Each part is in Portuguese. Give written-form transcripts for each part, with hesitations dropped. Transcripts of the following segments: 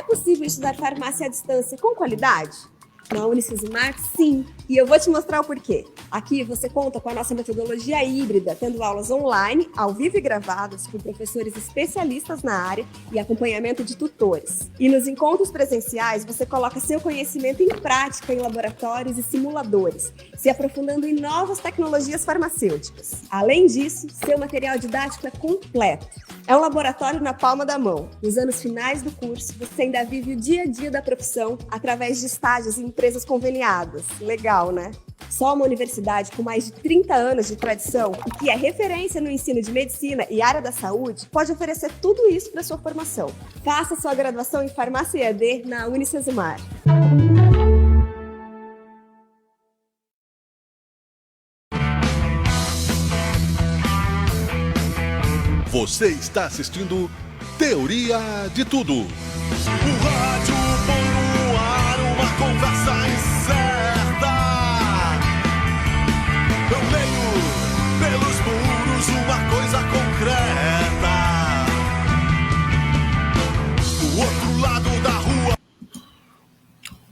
É possível estudar farmácia à distância com qualidade? Na Unicesumar, sim. E eu vou te mostrar o porquê. Aqui você conta com a nossa metodologia híbrida, tendo aulas online, ao vivo e gravadas, por professores especialistas na área e acompanhamento de tutores. E nos encontros presenciais, você coloca seu conhecimento em prática em laboratórios e simuladores, se aprofundando em novas tecnologias farmacêuticas. Além disso, seu material didático é completo. É um laboratório na palma da mão. Nos anos finais do curso, você ainda vive o dia a dia da profissão através de estágios em empresas conveniadas. Legal, né? Só uma universidade com mais de 30 anos de tradição e que é referência no ensino de medicina e área da saúde pode oferecer tudo isso para sua formação. Faça sua graduação em Farmácia EAD na Unicesumar. Você está assistindo Teoria de Tudo. O rádio põe no ar uma conversa incerta. Eu leio pelos muros uma coisa concreta. Do outro lado da rua.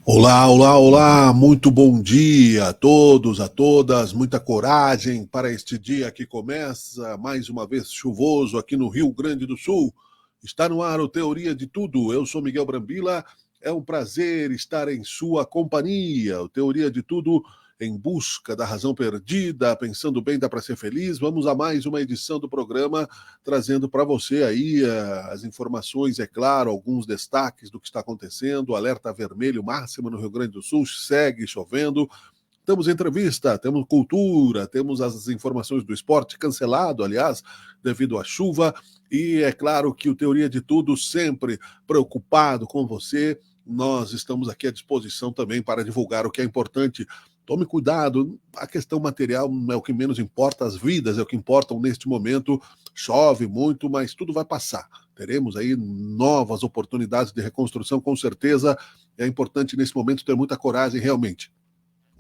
Olá, olá, olá, muito bom dia a todos, a todas, muita coragem para este dia que começa, mais uma vez chuvoso aqui no Rio Grande do Sul. Está no ar o Teoria de Tudo, eu sou Miguel Brambila, é um prazer estar em sua companhia. O Teoria de Tudo em busca da razão perdida, pensando bem, dá para ser feliz. Vamos a mais uma edição do programa, trazendo para você aí as informações, é claro, alguns destaques do que está acontecendo. Alerta vermelho máximo no Rio Grande do Sul, segue chovendo. Temos entrevista, temos cultura, temos as informações do esporte cancelado, aliás, devido à chuva. E é claro que o Teoria de Tudo sempre preocupado com você. Nós estamos aqui à disposição também para divulgar o que é importante. Tome cuidado, a questão material não é o que menos importa, as vidas é o que importam neste momento. Chove muito, mas tudo vai passar. Teremos aí novas oportunidades de reconstrução, com certeza. É importante nesse momento ter muita coragem, realmente.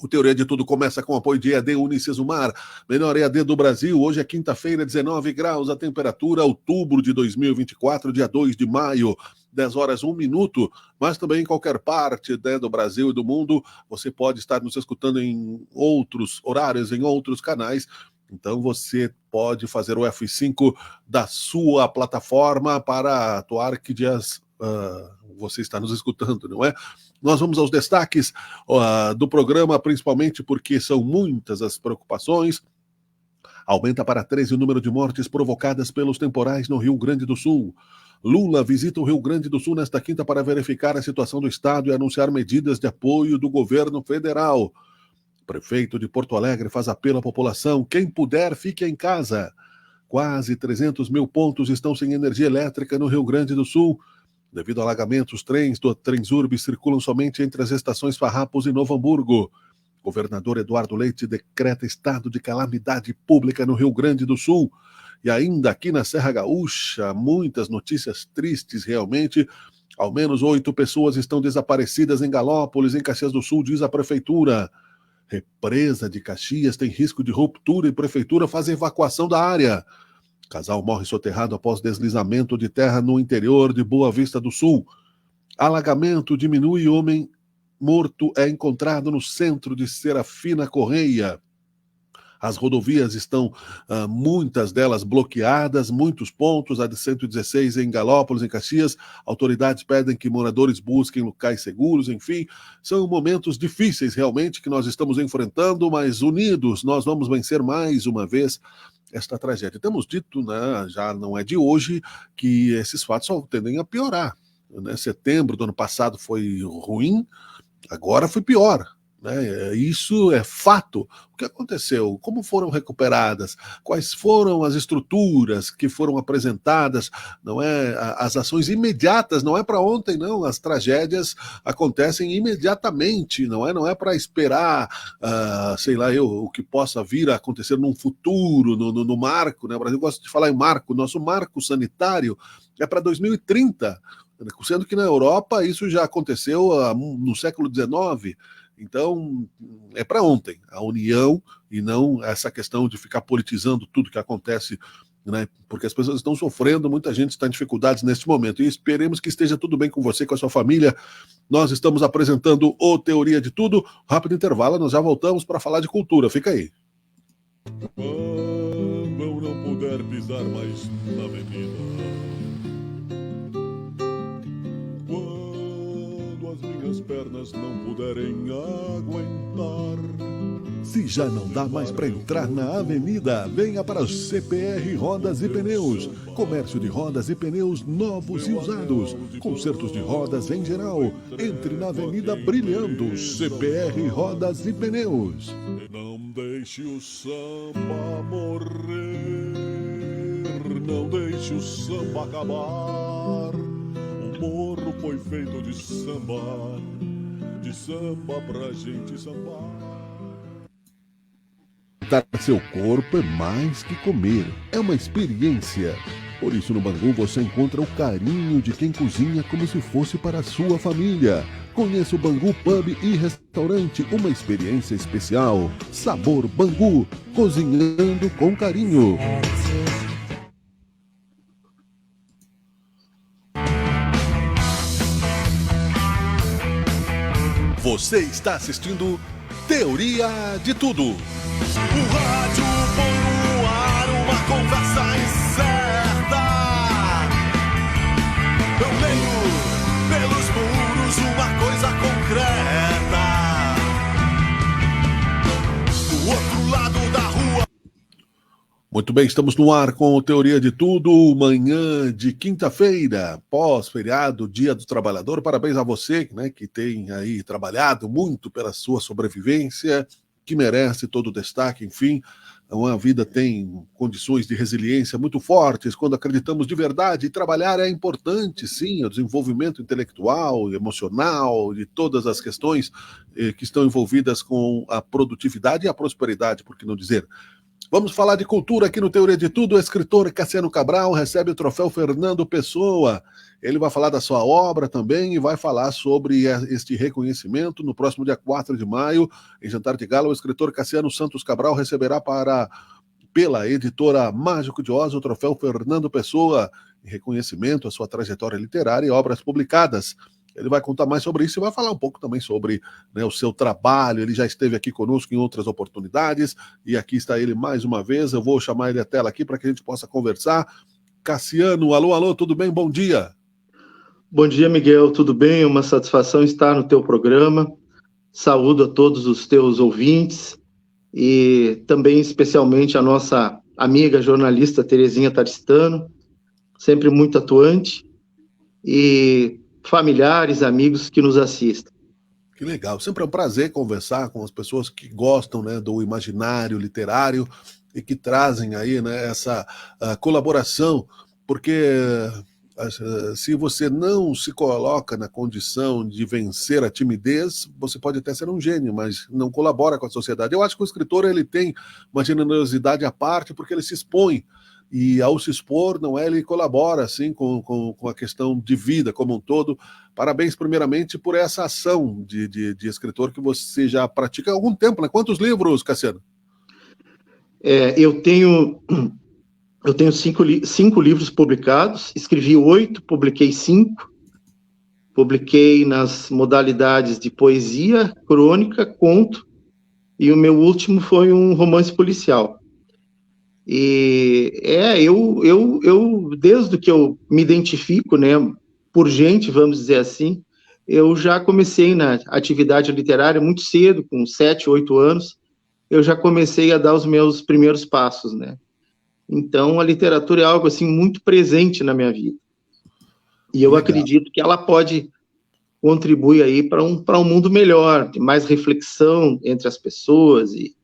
O Teoria de Tudo começa com o apoio de EAD Unicesumar, melhor EAD do Brasil. Hoje é quinta-feira, 19 graus a temperatura, outubro de 2024, dia 2 de maio, 10 horas 1 minuto. Mas também em qualquer parte do Brasil e do mundo, você pode estar nos escutando em outros horários, em outros canais. Então você pode fazer o F5 da sua plataforma para atuar que dias você está nos escutando, não é? Nós vamos aos destaques do programa, principalmente porque são muitas as preocupações. Aumenta para 13 o número de mortes provocadas pelos temporais no Rio Grande do Sul. Lula visita o Rio Grande do Sul nesta quinta para verificar a situação do estado e anunciar medidas de apoio do governo federal. Prefeito de Porto Alegre faz apelo à população: quem puder, fique em casa. Quase 300 mil pontos estão sem energia elétrica no Rio Grande do Sul. Devido ao alagamento, os trens do Transurb circulam somente entre as estações Farrapos e Novo Hamburgo. Governador Eduardo Leite decreta estado de calamidade pública no Rio Grande do Sul. E ainda aqui na Serra Gaúcha, muitas notícias tristes realmente. Ao menos 8 pessoas estão desaparecidas em Galópolis, em Caxias do Sul, diz a prefeitura. Represa de Caxias tem risco de ruptura e prefeitura faz evacuação da área. Casal morre soterrado após deslizamento de terra no interior de Boa Vista do Sul. Alagamento diminui e homem morto é encontrado no centro de Serafina Correia. As rodovias estão, muitas delas bloqueadas, muitos pontos, a de 116 em Galópolis, em Caxias. Autoridades pedem que moradores busquem locais seguros, enfim. São momentos difíceis realmente que nós estamos enfrentando, mas unidos nós vamos vencer mais uma vez esta tragédia. Temos dito, né, já não é de hoje, que esses fatos só tendem a piorar. Né? Setembro do ano passado foi ruim, agora foi pior. Né? Isso é fato. O que aconteceu? Como foram recuperadas? Quais foram as estruturas que foram apresentadas? Não é as ações imediatas, não é para ontem, não. As tragédias acontecem imediatamente, não é para esperar, sei lá eu, o que possa vir a acontecer num futuro, no marco. Né? O Brasil gosta de falar em marco. Nosso marco sanitário é para 2030, sendo que na Europa isso já aconteceu no século XIX. Então, é para ontem, a união e não essa questão de ficar politizando tudo que acontece né? Porque as pessoas estão sofrendo, muita gente está em dificuldades neste momento. E esperemos que esteja tudo bem com você, com a sua família. Nós estamos apresentando o Teoria de Tudo. Rápido intervalo, nós já voltamos para falar de cultura. Fica aí. Quando eu não puder pisar mais na avenida, quando as minhas pernas não puderem aguentar. Se já não dá mais para entrar na avenida, venha para o CPR Rodas e Pneus. Comércio de rodas e pneus novos e usados. Consertos de rodas em geral. Entre na Avenida Brilhando, CPR Rodas e Pneus. Não deixe o samba morrer, não deixe o samba acabar. O morro foi feito de samba pra gente sambar. Seu corpo é mais que comer, é uma experiência. Por isso no Bangu você encontra o carinho de quem cozinha como se fosse para a sua família. Conheça o Bangu Pub e Restaurante, uma experiência especial. Sabor Bangu, cozinhando com carinho. Você está assistindo Teoria de Tudo. O rádio põe no ar uma conversa incerta. Eu leio pelos muros uma coisa concreta. Do outro lado da rua. Muito bem, estamos no ar com o Teoria de Tudo, manhã de quinta-feira, pós-feriado, Dia do Trabalhador. Parabéns a você, né, que tem aí trabalhado muito pela sua sobrevivência, que merece todo o destaque. Enfim, uma vida tem condições de resiliência muito fortes quando acreditamos de verdade. E trabalhar é importante, sim, o desenvolvimento intelectual, emocional, de todas as questões que estão envolvidas com a produtividade e a prosperidade, por que não dizer. Vamos falar de cultura aqui no Teoria de Tudo. O escritor Cassiano Cabral recebe o troféu Fernando Pessoa. Ele vai falar da sua obra também e vai falar sobre este reconhecimento. No próximo dia 4 de maio, em Jantar de Gala, o escritor Cassiano Santos Cabral receberá pela editora Mágico de Oz o troféu Fernando Pessoa, em reconhecimento à sua trajetória literária e obras publicadas. Ele vai contar mais sobre isso e vai falar um pouco também sobre, né, o seu trabalho. Ele já esteve aqui conosco em outras oportunidades e aqui está ele mais uma vez. Eu vou chamar ele à tela aqui para que a gente possa conversar. Cassiano, alô, tudo bem? Bom dia. Bom dia, Miguel, tudo bem? É uma satisfação estar no teu programa. Saúdo a todos os teus ouvintes e também especialmente a nossa amiga jornalista Terezinha Taristano, sempre muito atuante, e familiares, amigos que nos assistem. Que legal, sempre é um prazer conversar com as pessoas que gostam, né, do imaginário literário e que trazem aí, né, essa colaboração, porque se você não se coloca na condição de vencer a timidez, você pode até ser um gênio, mas não colabora com a sociedade. Eu acho que o escritor ele tem uma generosidade à parte porque ele se expõe. E ao se expor, não é, ele colabora assim, com a questão de vida como um todo. Parabéns, primeiramente, por essa ação de escritor que você já pratica há algum tempo, né? Quantos livros, Cassiano? Eu tenho 5 livros publicados, escrevi 8, publiquei 5. Publiquei nas modalidades de poesia, crônica, conto, e o meu último foi um romance policial. E eu desde que eu me identifico, né, por gente, vamos dizer assim, eu já comecei na atividade literária muito cedo, com 7, 8 anos, eu já comecei a dar os meus primeiros passos, né? Então, a literatura é algo, assim, muito presente na minha vida. E eu acredito que ela pode contribuir aí para um mundo melhor, de mais reflexão entre as pessoas e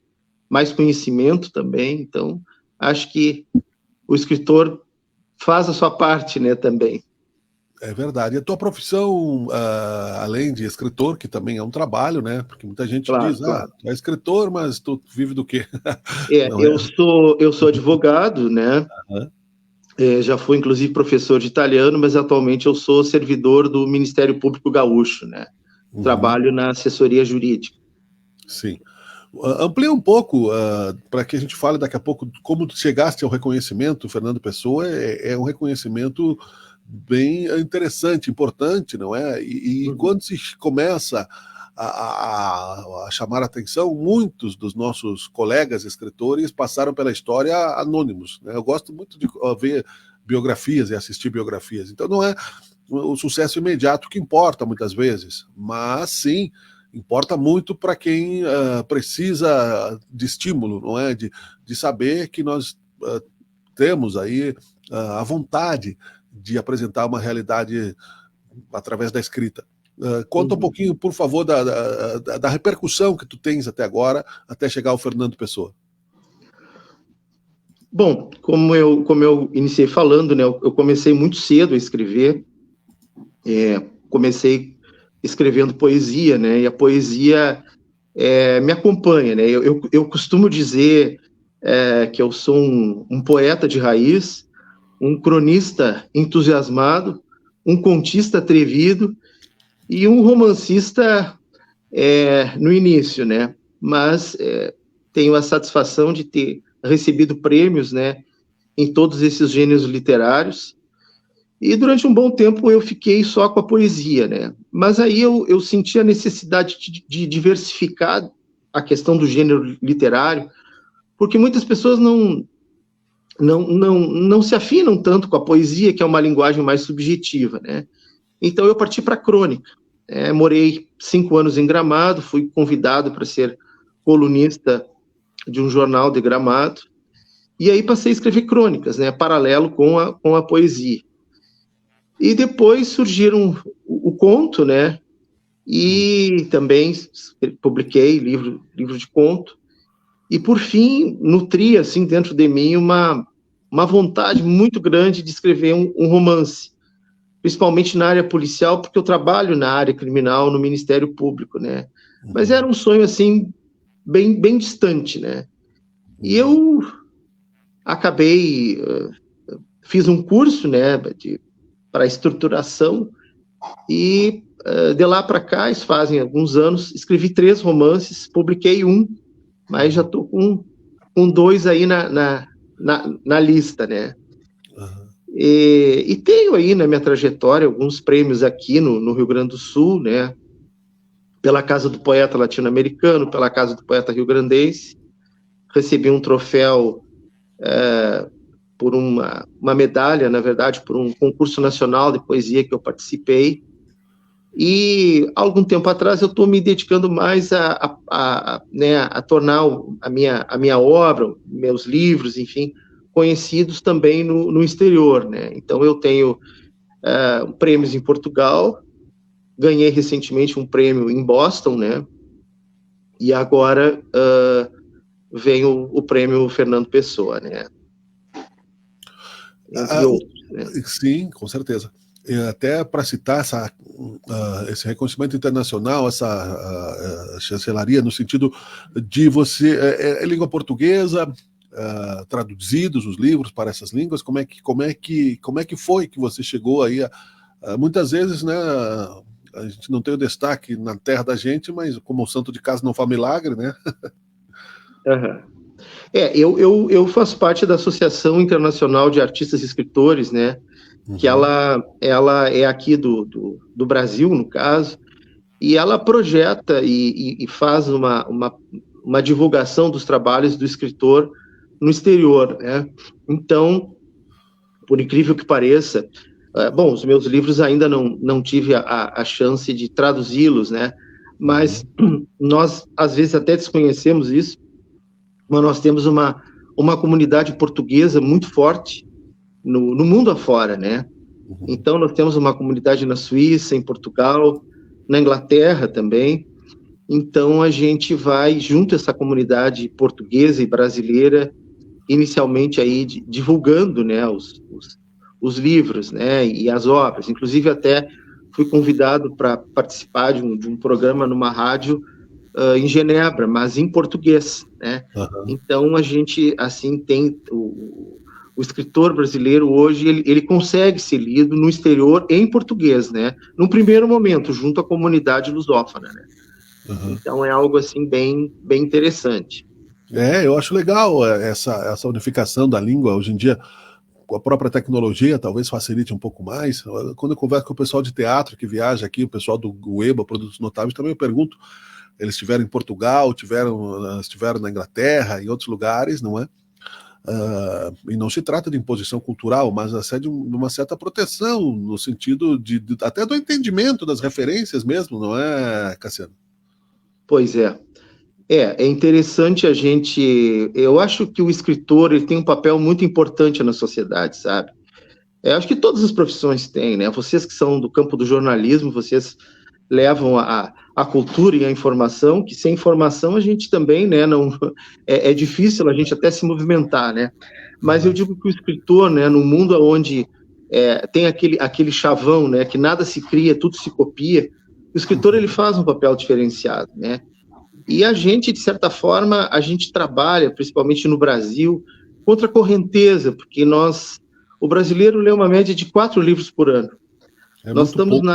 mais conhecimento também. Então, acho que o escritor faz a sua parte, né, também. É verdade. E a tua profissão, além de escritor, que também é um trabalho, né? Porque muita gente diz, tu é escritor, mas tu vive do quê? Eu sou advogado, né? Uhum. Já fui, inclusive, professor de italiano, mas atualmente eu sou servidor do Ministério Público Gaúcho, né? Uhum. Trabalho na assessoria jurídica. Sim. Amplia um pouco, para que a gente fale daqui a pouco como tu chegaste ao reconhecimento, Fernando Pessoa. É um reconhecimento bem interessante, importante, não é? E quando se começa a chamar a atenção, muitos dos nossos colegas escritores passaram pela história anônimos, né? Eu gosto muito de ver biografias e assistir biografias. Então não é o sucesso imediato que importa muitas vezes, mas sim importa muito para quem precisa de estímulo, não é? De saber que nós temos aí a vontade de apresentar uma realidade através da escrita. Conta um pouquinho, por favor, da repercussão que tu tens até agora, até chegar ao Fernando Pessoa. Bom, como eu iniciei falando, né, eu comecei muito cedo a escrever. Comecei escrevendo poesia, né, e a poesia me acompanha, né. Eu costumo dizer que eu sou um poeta de raiz, um cronista entusiasmado, um contista atrevido e um romancista no início, né? Mas tenho a satisfação de ter recebido prêmios, né, em todos esses gêneros literários. E durante um bom tempo eu fiquei só com a poesia, né? Mas aí eu senti a necessidade de diversificar a questão do gênero literário, porque muitas pessoas não se afinam tanto com a poesia, que é uma linguagem mais subjetiva, né? Então eu parti para a crônica. Morei 5 anos em Gramado, fui convidado para ser colunista de um jornal de Gramado, e aí passei a escrever crônicas, né, paralelo com a poesia. E depois surgiram o conto, né, e também publiquei livro de conto, e por fim nutri, assim, dentro de mim uma vontade muito grande de escrever um romance, principalmente na área policial, porque eu trabalho na área criminal, no Ministério Público, né? Mas era um sonho, assim, bem, bem distante, né? E eu acabei, fiz um curso, né, para estruturação, e de lá para cá, isso fazem alguns anos, escrevi 3 romances, publiquei um, mas já estou com 2 aí na lista, né? E tenho aí na minha trajetória alguns prêmios aqui no Rio Grande do Sul, né? Pela Casa do Poeta Latino-Americano, pela Casa do Poeta Rio-Grandense. Recebi um troféu por uma medalha, na verdade, por um concurso nacional de poesia que eu participei. E algum tempo atrás eu estou me dedicando mais a tornar a minha obra, meus livros, enfim, conhecidos também no exterior, né? Então eu tenho prêmios em Portugal, ganhei recentemente um prêmio em Boston, né? E agora vem o prêmio Fernando Pessoa, né? Entre outros, né? Sim, com certeza. Até para citar esse reconhecimento internacional, essa chancelaria, no sentido de você, língua portuguesa, traduzidos os livros para essas línguas, como é que foi que você chegou aí muitas vezes, né, a gente não tem o destaque na terra da gente, mas como o santo de casa não faz milagre, né? Uhum. Eu faço parte da Associação Internacional de Artistas e Escritores, né, que ela é aqui do Brasil, no caso, e ela projeta e faz uma divulgação dos trabalhos do escritor no exterior, né? Então, por incrível que pareça, bom, os meus livros ainda não tive a chance de traduzi-los, né? Mas nós, às vezes, até desconhecemos isso, mas nós temos uma comunidade portuguesa muito forte no mundo afora, né? Então, nós temos uma comunidade na Suíça, em Portugal, na Inglaterra também. Então, a gente vai junto a essa comunidade portuguesa e brasileira, inicialmente aí divulgando, né, os livros, né, e as obras. Inclusive, até fui convidado para participar de um programa numa rádio em Genebra, mas em português, né? Então, a gente, assim, tem o escritor brasileiro hoje, ele consegue ser lido no exterior em português, né? Num primeiro momento, junto à comunidade lusófona, né? Então é algo assim bem interessante. Eu acho legal essa unificação da língua. Hoje em dia, com a própria tecnologia, talvez facilite um pouco mais. Quando eu converso com o pessoal de teatro que viaja aqui, o pessoal do UEBA, Produtos Notáveis, também eu pergunto. Eles estiveram em Portugal, estiveram na Inglaterra, em outros lugares, não é? E não se trata de imposição cultural, mas de uma certa proteção, no sentido até do entendimento das referências mesmo, não é, Cassiano? Pois é. É interessante eu acho que o escritor ele tem um papel muito importante na sociedade, sabe? Acho que todas as profissões têm, né? Vocês que são do campo do jornalismo, vocês levam a cultura e a informação, que sem informação a gente também, né? Não, é difícil a gente até se movimentar, né? Mas eu digo que o escritor, né? No mundo onde tem aquele chavão, né? Que nada se cria, tudo se copia, o escritor ele faz um papel diferenciado, né? E a gente, de certa forma, a gente trabalha, principalmente no Brasil, contra a correnteza, porque o brasileiro lê uma média de 4 livros por ano. Nós estamos pouco,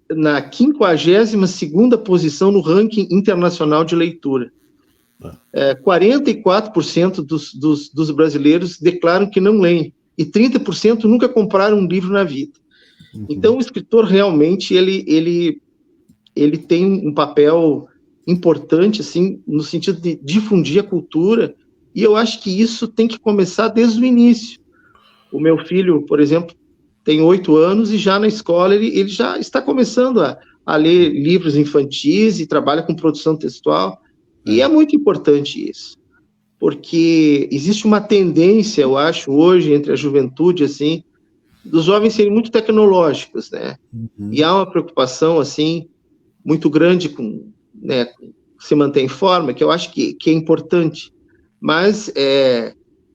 na 52ª posição no ranking internacional de leitura. 44% dos brasileiros declaram que não leem, e 30% nunca compraram um livro na vida. Então, o escritor realmente ele tem um papel importante, assim, no sentido de difundir a cultura, e eu acho que isso tem que começar desde o início. O meu filho, por exemplo, tem 8 anos e já na escola ele já está começando a ler livros infantis e trabalha com produção textual, e é muito importante isso, porque existe uma tendência, eu acho, hoje, entre a juventude, assim, dos jovens serem muito tecnológicos, né? E há uma preocupação, assim, muito grande com, né, se manter em forma, que eu acho que é importante. Mas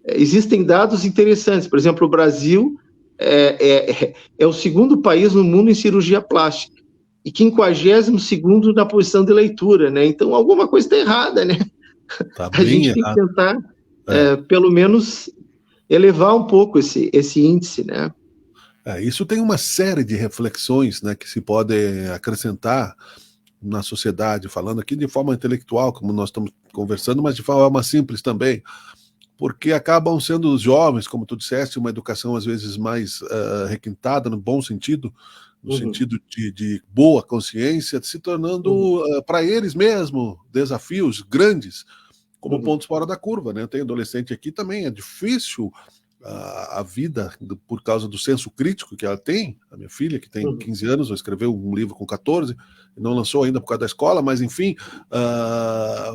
existem dados interessantes. Por exemplo, o Brasil é o 2º país no mundo em cirurgia plástica e 52º na posição de leitura, né? Então, alguma coisa está errada, né? Tá a gente tem que tentar, pelo menos, elevar um pouco esse índice, né? Isso tem uma série de reflexões, né, que se podem acrescentar na sociedade, falando aqui de forma intelectual, como nós estamos conversando, mas de forma simples também, porque acabam sendo os jovens, como tu disseste, uma educação às vezes mais requintada, no bom sentido, no sentido de boa consciência, se tornando para eles mesmo desafios grandes, como pontos fora da curva, né? Eu tenho adolescente aqui também, é difícil a vida por causa do senso crítico que ela tem. A minha filha, que tem 15 anos, escreveu um livro com 14, não lançou ainda por causa da escola, mas enfim,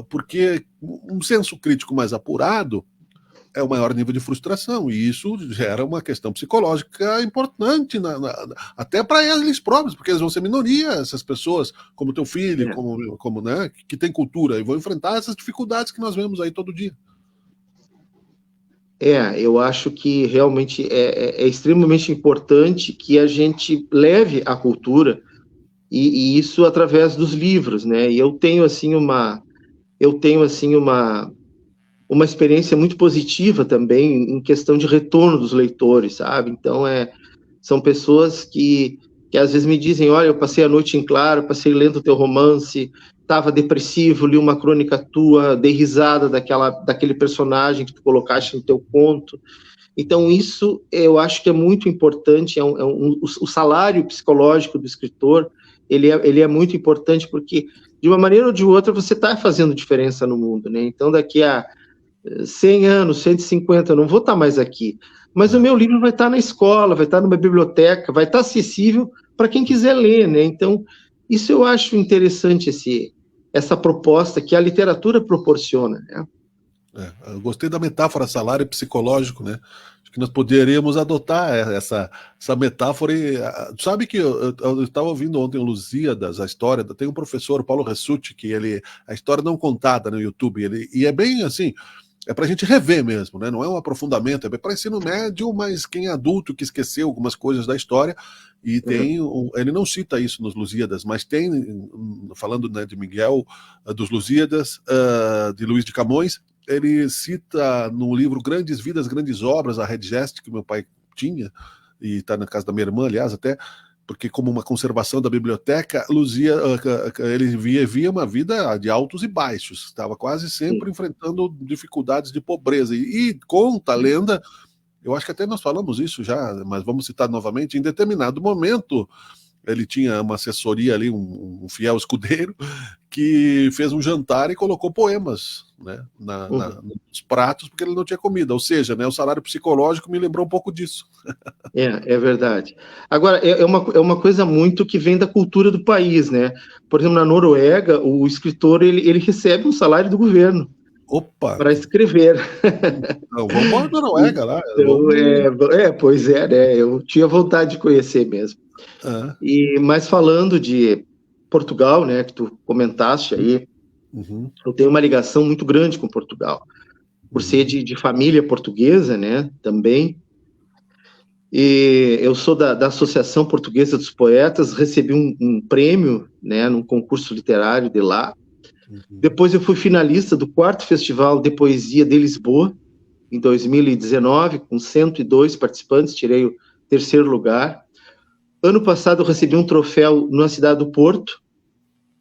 porque um senso crítico mais apurado é o maior nível de frustração, e isso gera uma questão psicológica importante, até para eles próprios, porque eles vão ser minoria, essas pessoas, como teu filho, como né, que tem cultura, e vão enfrentar essas dificuldades que nós vemos aí todo dia. Eu acho que realmente é extremamente importante que a gente leve a cultura, e isso através dos livros, né? E eu tenho assim uma experiência muito positiva também em questão de retorno dos leitores, sabe? Então, são pessoas que às vezes me dizem, olha, eu passei a noite em claro, passei lendo o teu romance, estava depressivo, li uma crônica tua, dei risada daquele personagem que tu colocaste no teu conto. Então, isso eu acho que é muito importante, o salário psicológico do escritor, ele é muito importante, porque, de uma maneira ou de outra, você está fazendo diferença no mundo, né? Então, daqui a 100 anos, 150, eu não vou estar mais aqui, mas o meu livro vai estar na escola, vai estar numa biblioteca, vai estar acessível para quem quiser ler, né? Então, isso eu acho interessante, essa proposta que a literatura proporciona, né? Eu gostei da metáfora salário psicológico, né? Acho que nós poderíamos adotar essa metáfora. Sabe que eu estava ouvindo ontem o Lusíadas, a história, tem um professor, Paulo Ressuti, que a história não contada no YouTube, e é bem assim, é para a gente rever mesmo, né? Não é um aprofundamento, é para ensino médio, mas quem é adulto que esqueceu algumas coisas da história, e ele não cita isso nos Lusíadas, mas tem, falando, né, de Miguel, dos Lusíadas, de Luís de Camões, ele cita no livro Grandes Vidas, Grandes Obras, a Redgest, que meu pai tinha, e está na casa da minha irmã, aliás, até, porque como uma conservação da biblioteca, ele via uma vida de altos e baixos, estava quase sempre enfrentando dificuldades de pobreza, e conta a lenda, eu acho que até nós falamos isso já, mas vamos citar novamente, em determinado momento, ele tinha uma assessoria ali, um fiel escudeiro, que fez um jantar e colocou poemas, né, nos pratos, porque ele não tinha comida. Ou seja, né, o salário psicológico me lembrou um pouco disso. É verdade. Agora, é uma coisa muito que vem da cultura do país, né? Por exemplo, na Noruega, o escritor ele recebe um salário do governo. Opa! Para escrever. Não, vamos para a Noruega lá. Então, pois é, né? Eu tinha vontade de conhecer mesmo. Mas falando de Portugal, né, que tu comentaste aí, eu tenho uma ligação muito grande com Portugal, por ser de família portuguesa, né, também. E eu sou da Associação Portuguesa dos Poetas, recebi um prêmio, né, num concurso literário de lá. Depois eu fui finalista do 4º Festival de Poesia de Lisboa, em 2019, com 102 participantes, tirei o 3º lugar. Ano passado eu recebi um troféu na cidade do Porto,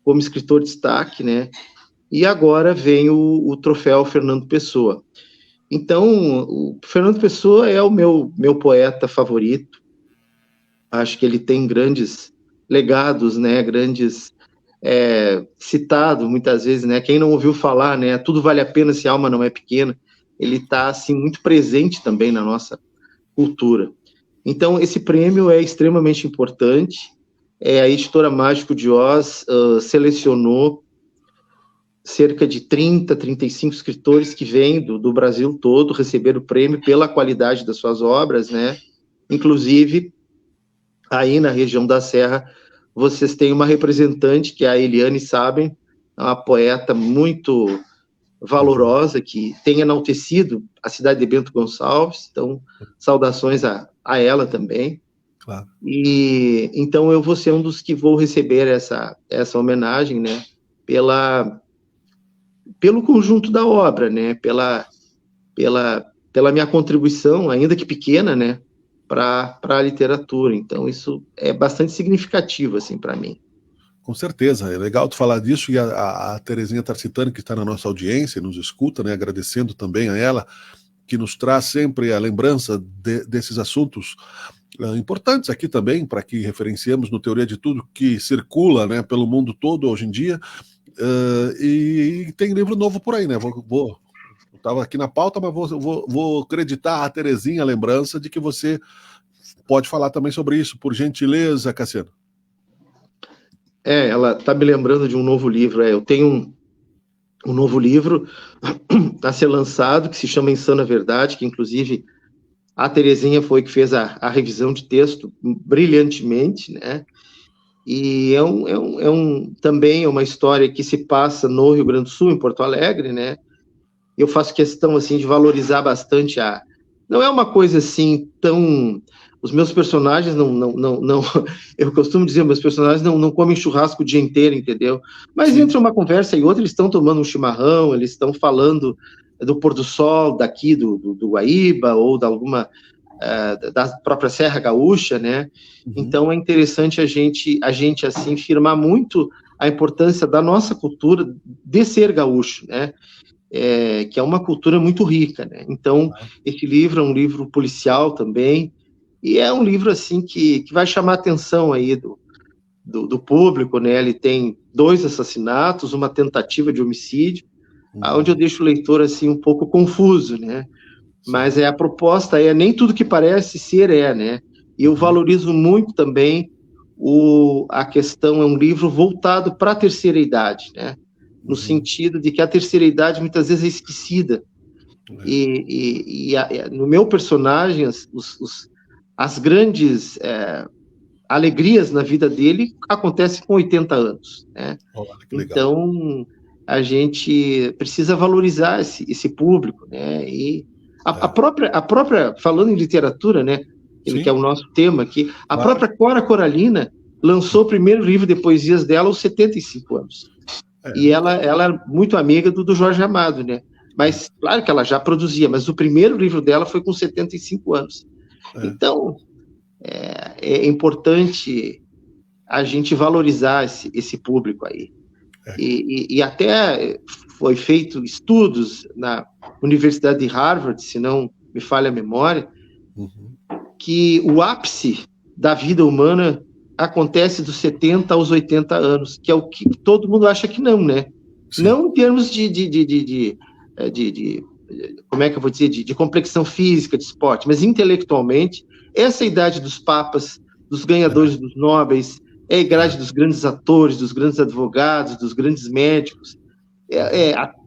como escritor de destaque, né? E agora vem o troféu Fernando Pessoa. Então, o Fernando Pessoa é o meu poeta favorito. Acho que ele tem grandes legados, né? Citado muitas vezes, né? Quem não ouviu falar, né? Tudo vale a pena se a alma não é pequena. Ele está assim muito presente também na nossa cultura. Então, esse prêmio é extremamente importante. A editora Mágico de Oz selecionou cerca de 30, 35 escritores que vêm do Brasil todo receber o prêmio pela qualidade das suas obras, né? Inclusive, aí na região da Serra, vocês têm uma representante, que é a Eliane Saben, uma poeta muito valorosa, que tem enaltecido a cidade de Bento Gonçalves, então, saudações a ela também. Claro. E então eu vou ser um dos que vou receber essa homenagem, né, pelo conjunto da obra, né, pela minha contribuição, ainda que pequena, né, para a literatura. Então isso é bastante significativo assim para mim. Com certeza, é legal tu falar disso, e a Terezinha Tarcitani, que está na nossa audiência, nos escuta, né, agradecendo também a ela, que nos traz sempre a lembrança desses assuntos importantes aqui também, para que referenciemos no Teoria de Tudo, que circula, né, pelo mundo todo hoje em dia, e tem livro novo por aí, né, eu estava aqui na pauta, mas vou acreditar a Terezinha a lembrança de que você pode falar também sobre isso, por gentileza, Cassiano. Ela está me lembrando de um novo livro. Eu tenho um novo livro a ser lançado, que se chama Insana Verdade, que inclusive a Terezinha foi que fez a revisão de texto brilhantemente, né? E também é uma história que se passa no Rio Grande do Sul, em Porto Alegre, né? Eu faço questão assim de valorizar bastante não é uma coisa assim tão... Os meus personagens não eu costumo dizer, meus personagens não comem churrasco o dia inteiro, entendeu? Mas Sim. Entre uma conversa e outra, eles estão tomando um chimarrão, eles estão falando do pôr do sol daqui do Guaíba, ou de alguma da própria Serra Gaúcha, né? Então é interessante a gente assim firmar muito a importância da nossa cultura de ser gaúcho, né? Que é uma cultura muito rica, né? Então esse livro é um livro policial também, e é um livro assim que vai chamar a atenção aí do público, né? Ele tem 2 assassinatos, uma tentativa de homicídio, onde eu deixo o leitor assim um pouco confuso, né? Mas a proposta nem tudo que parece ser né? E eu valorizo muito também a questão, é um livro voltado para a terceira idade, né? No sentido de que a terceira idade muitas vezes é esquecida. E no meu personagem, as grandes alegrias na vida dele acontecem com 80 anos, né? Então, a gente precisa valorizar esse público, né? E a própria, falando em literatura, né? Que é o nosso tema aqui, a própria Cora Coralina lançou o primeiro livro de poesias dela aos 75 anos. E ela é muito amiga do Jorge Amado, né? Mas, claro que ela já produzia, mas o primeiro livro dela foi com 75 anos. Então, é importante a gente valorizar esse público aí. E até foi feito estudos na Universidade de Harvard, se não me falha a memória, que o ápice da vida humana acontece dos 70 aos 80 anos, que é o que todo mundo acha que não, né? Sim. Não em termos de como é que eu vou dizer, de complexão física, de esporte, mas intelectualmente, essa é a idade dos papas, dos ganhadores dos nobres, é a idade dos grandes atores, dos grandes advogados, dos grandes médicos.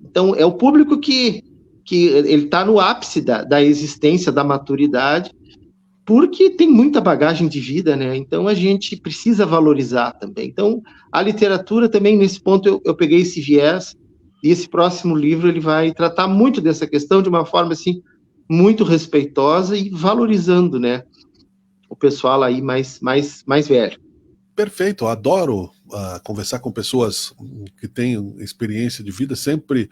Então, é o público que ele está no ápice da existência, da maturidade, porque tem muita bagagem de vida, né? Então, a gente precisa valorizar também. Então, a literatura também, nesse ponto, eu peguei esse viés, e esse próximo livro ele vai tratar muito dessa questão de uma forma, assim, muito respeitosa e valorizando, né, o pessoal aí mais velho. Perfeito, eu adoro conversar com pessoas que têm experiência de vida, sempre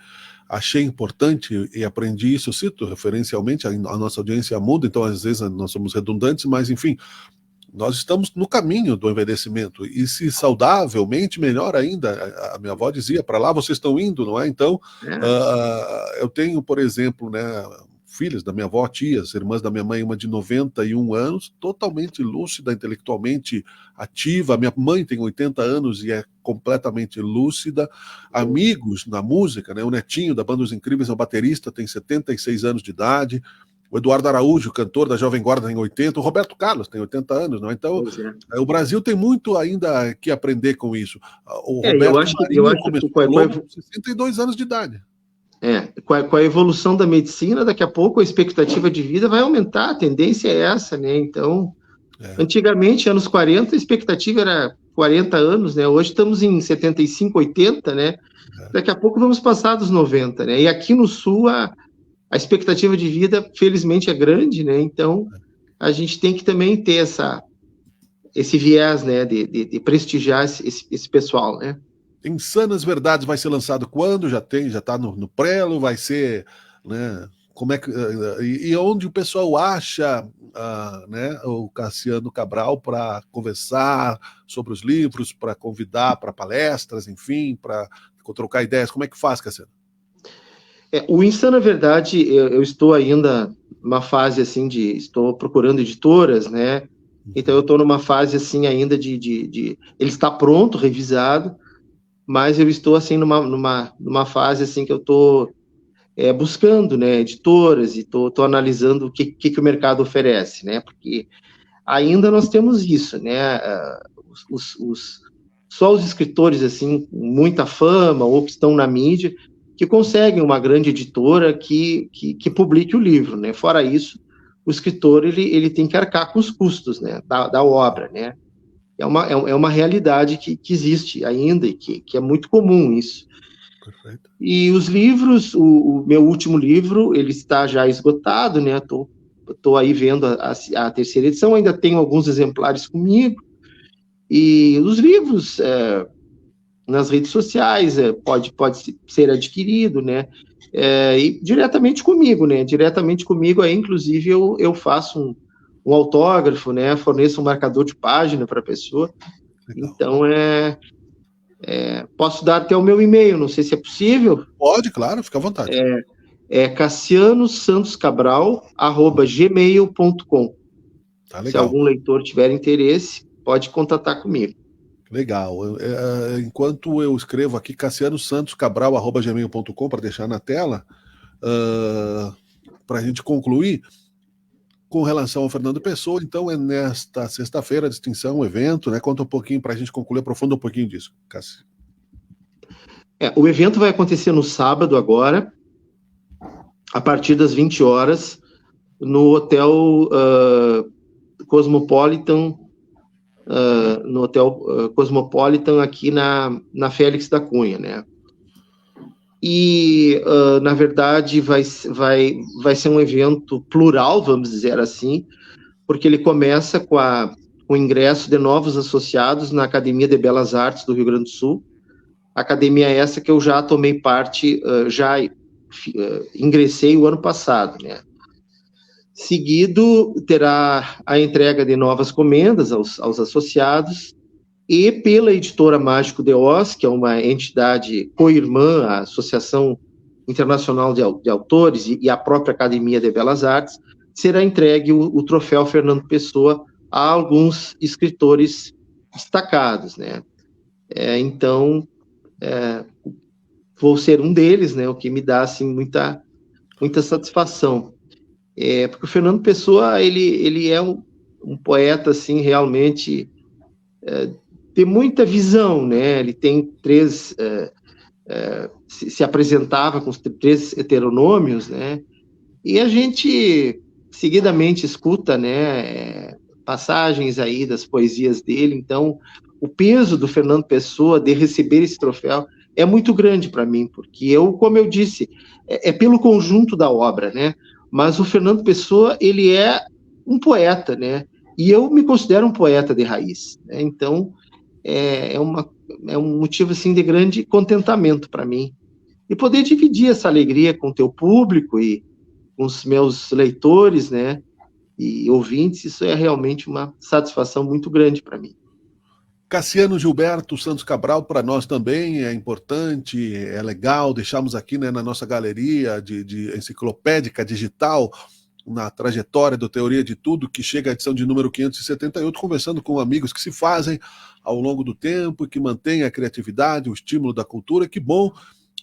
achei importante e aprendi isso, cito referencialmente, a nossa audiência muda, então às vezes nós somos redundantes, mas enfim, nós estamos no caminho do envelhecimento, e se saudavelmente, melhor ainda. A minha avó dizia, para lá vocês estão indo, não é? Então, eu tenho, por exemplo, né, filhas da minha avó, tias, irmãs da minha mãe, uma de 91 anos, totalmente lúcida, intelectualmente ativa. Minha mãe tem 80 anos e é completamente lúcida. Amigos na música, né? O netinho da Banda Os Incríveis é um baterista, tem 76 anos de idade. O Eduardo Araújo, cantor da Jovem Guarda, tem 80. O Roberto Carlos tem 80 anos, não? Então, o Brasil tem muito ainda que aprender com isso. O Roberto Marinho começou com 62 anos de idade. Com a evolução da medicina, daqui a pouco a expectativa de vida vai aumentar, a tendência é essa, né? Então, antigamente, anos 40, a expectativa era 40 anos, né? Hoje estamos em 75, 80, né? Daqui a pouco vamos passar dos 90, né? E aqui no Sul, a expectativa de vida, felizmente, é grande, né? Então, a gente tem que também ter esse viés, né? De prestigiar esse pessoal, né? Insanas Verdades vai ser lançado quando? Já está no prelo, vai ser, né? Como é que, e onde o pessoal acha né, o Cassiano Cabral para conversar sobre os livros, para convidar para palestras, enfim, para trocar ideias? Como é que faz, Cassiano? O Insana Verdade, eu estou ainda numa fase assim estou procurando editoras, né? Então eu estou numa fase assim ainda ele está pronto, revisado, mas eu estou assim numa fase assim que eu estou buscando, né, editoras, e estou analisando o que o mercado oferece, né? Porque ainda nós temos isso, né? Só os escritores assim com muita fama ou que estão na mídia que conseguem uma grande editora que publique o livro, né? Fora isso, o escritor ele tem que arcar com os custos, né, da obra, né? É uma realidade que existe ainda e que é muito comum isso. Perfeito. E os livros, o meu último livro, ele está já esgotado, né? Tô aí vendo a terceira edição, ainda tenho alguns exemplares comigo. E os livros nas redes sociais pode ser adquirido, né? E diretamente comigo, né? Diretamente comigo, aí, inclusive, eu faço um autógrafo, né? Forneço um marcador de página para a pessoa. Legal. Então, posso dar até o meu e-mail, não sei se é possível. Pode, claro, fica à vontade. cassianosantoscabral@gmail.com. Tá legal. Se algum leitor tiver interesse, pode contatar comigo. Legal. Enquanto eu escrevo aqui, cassianosantoscabral@gmail.com, para deixar na tela, para a gente concluir, com relação ao Fernando Pessoa, então é nesta sexta-feira a distinção, o evento, né? Conta um pouquinho para a gente concluir, aprofunda um pouquinho disso, Cássio. O evento vai acontecer no sábado agora, a partir das 20 horas, no Hotel Cosmopolitan, aqui na Félix da Cunha, né? E, na verdade, vai ser um evento plural, vamos dizer assim, porque ele começa com o ingresso de novos associados na Academia de Belas Artes do Rio Grande do Sul, academia essa que eu já tomei parte, ingressei o ano passado, né? Seguido, terá a entrega de novas comendas aos associados, e pela editora Mágico de Oz, que é uma entidade co-irmã à Associação Internacional de Autores e a própria Academia de Belas Artes, será entregue o troféu Fernando Pessoa a alguns escritores destacados, né? Então, vou ser um deles, né? O que me dá assim muita satisfação, porque o Fernando Pessoa ele é um poeta assim realmente tem muita visão, né? Ele tem se apresentava com os 3 heteronômios, né? E a gente seguidamente escuta, né, passagens aí das poesias dele. Então, o peso do Fernando Pessoa de receber esse troféu é muito grande para mim, porque como eu disse, pelo conjunto da obra, né? Mas o Fernando Pessoa, ele é um poeta, né? E eu me considero um poeta de raiz, né? Então, é um motivo assim de grande contentamento para mim. E poder dividir essa alegria com o teu público e com os meus leitores, né, e ouvintes, isso é realmente uma satisfação muito grande para mim. Cassiano Gilberto Santos Cabral, para nós também é importante, é legal, deixamos aqui, né, na nossa galeria de enciclopédica digital, na trajetória do Teoria de Tudo, que chega à edição de número 578, conversando com amigos que se fazem ao longo do tempo e que mantêm a criatividade, o estímulo da cultura. Que bom,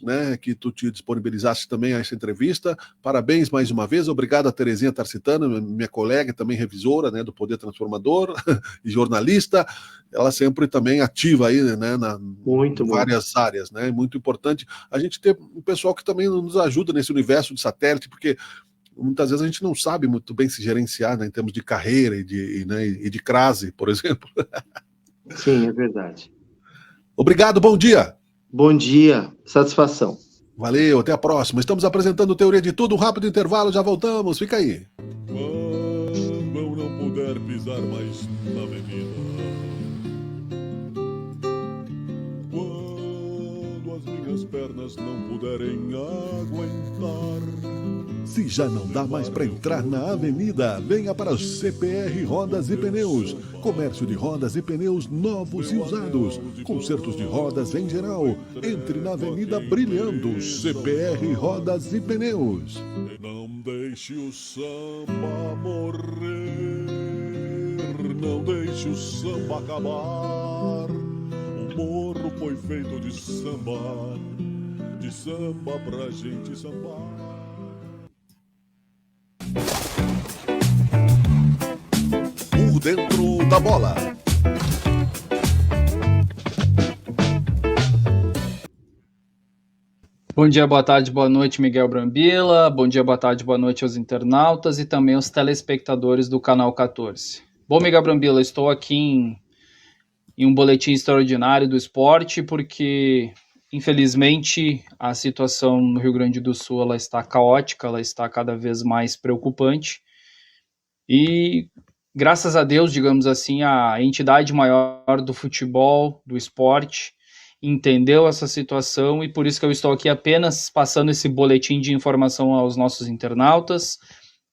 né, que tu te disponibilizaste também a essa entrevista. Parabéns mais uma vez. Obrigado a Terezinha Tarcitano, minha colega, também revisora, né, do Poder Transformador e jornalista. Ela sempre também ativa aí, né, em várias áreas, né? Muito importante a gente ter um pessoal que também nos ajuda nesse universo de satélite, porque muitas vezes a gente não sabe muito bem se gerenciar, né, em termos de carreira e de crase, por exemplo. Sim, é verdade. Obrigado, bom dia. Bom dia, satisfação. Valeu, até a próxima. Estamos apresentando Teoria de Tudo, um rápido intervalo, já voltamos, fica aí. Quando eu não puder pisar mais na avenida, quando as minhas pernas não puderem aguentar, se já não dá mais para entrar na avenida, venha para CPR Rodas e Pneus. Comércio de rodas e pneus novos e usados. Consertos de rodas em geral. Entre na Avenida Brilhando. CPR Rodas e Pneus. E não deixe o samba morrer. Não deixe o samba acabar. O morro foi feito de samba pra gente sambar. Por dentro da bola. Bom dia, boa tarde, boa noite, Miguel Brambila. Bom dia, boa tarde, boa noite aos internautas e também aos telespectadores do Canal 14. Bom, Miguel Brambila, estou aqui em um boletim extraordinário do esporte porque, infelizmente, a situação no Rio Grande do Sul ela está caótica, ela está cada vez mais preocupante. E, graças a Deus, digamos assim, a entidade maior do futebol, do esporte, entendeu essa situação e por isso que eu estou aqui apenas passando esse boletim de informação aos nossos internautas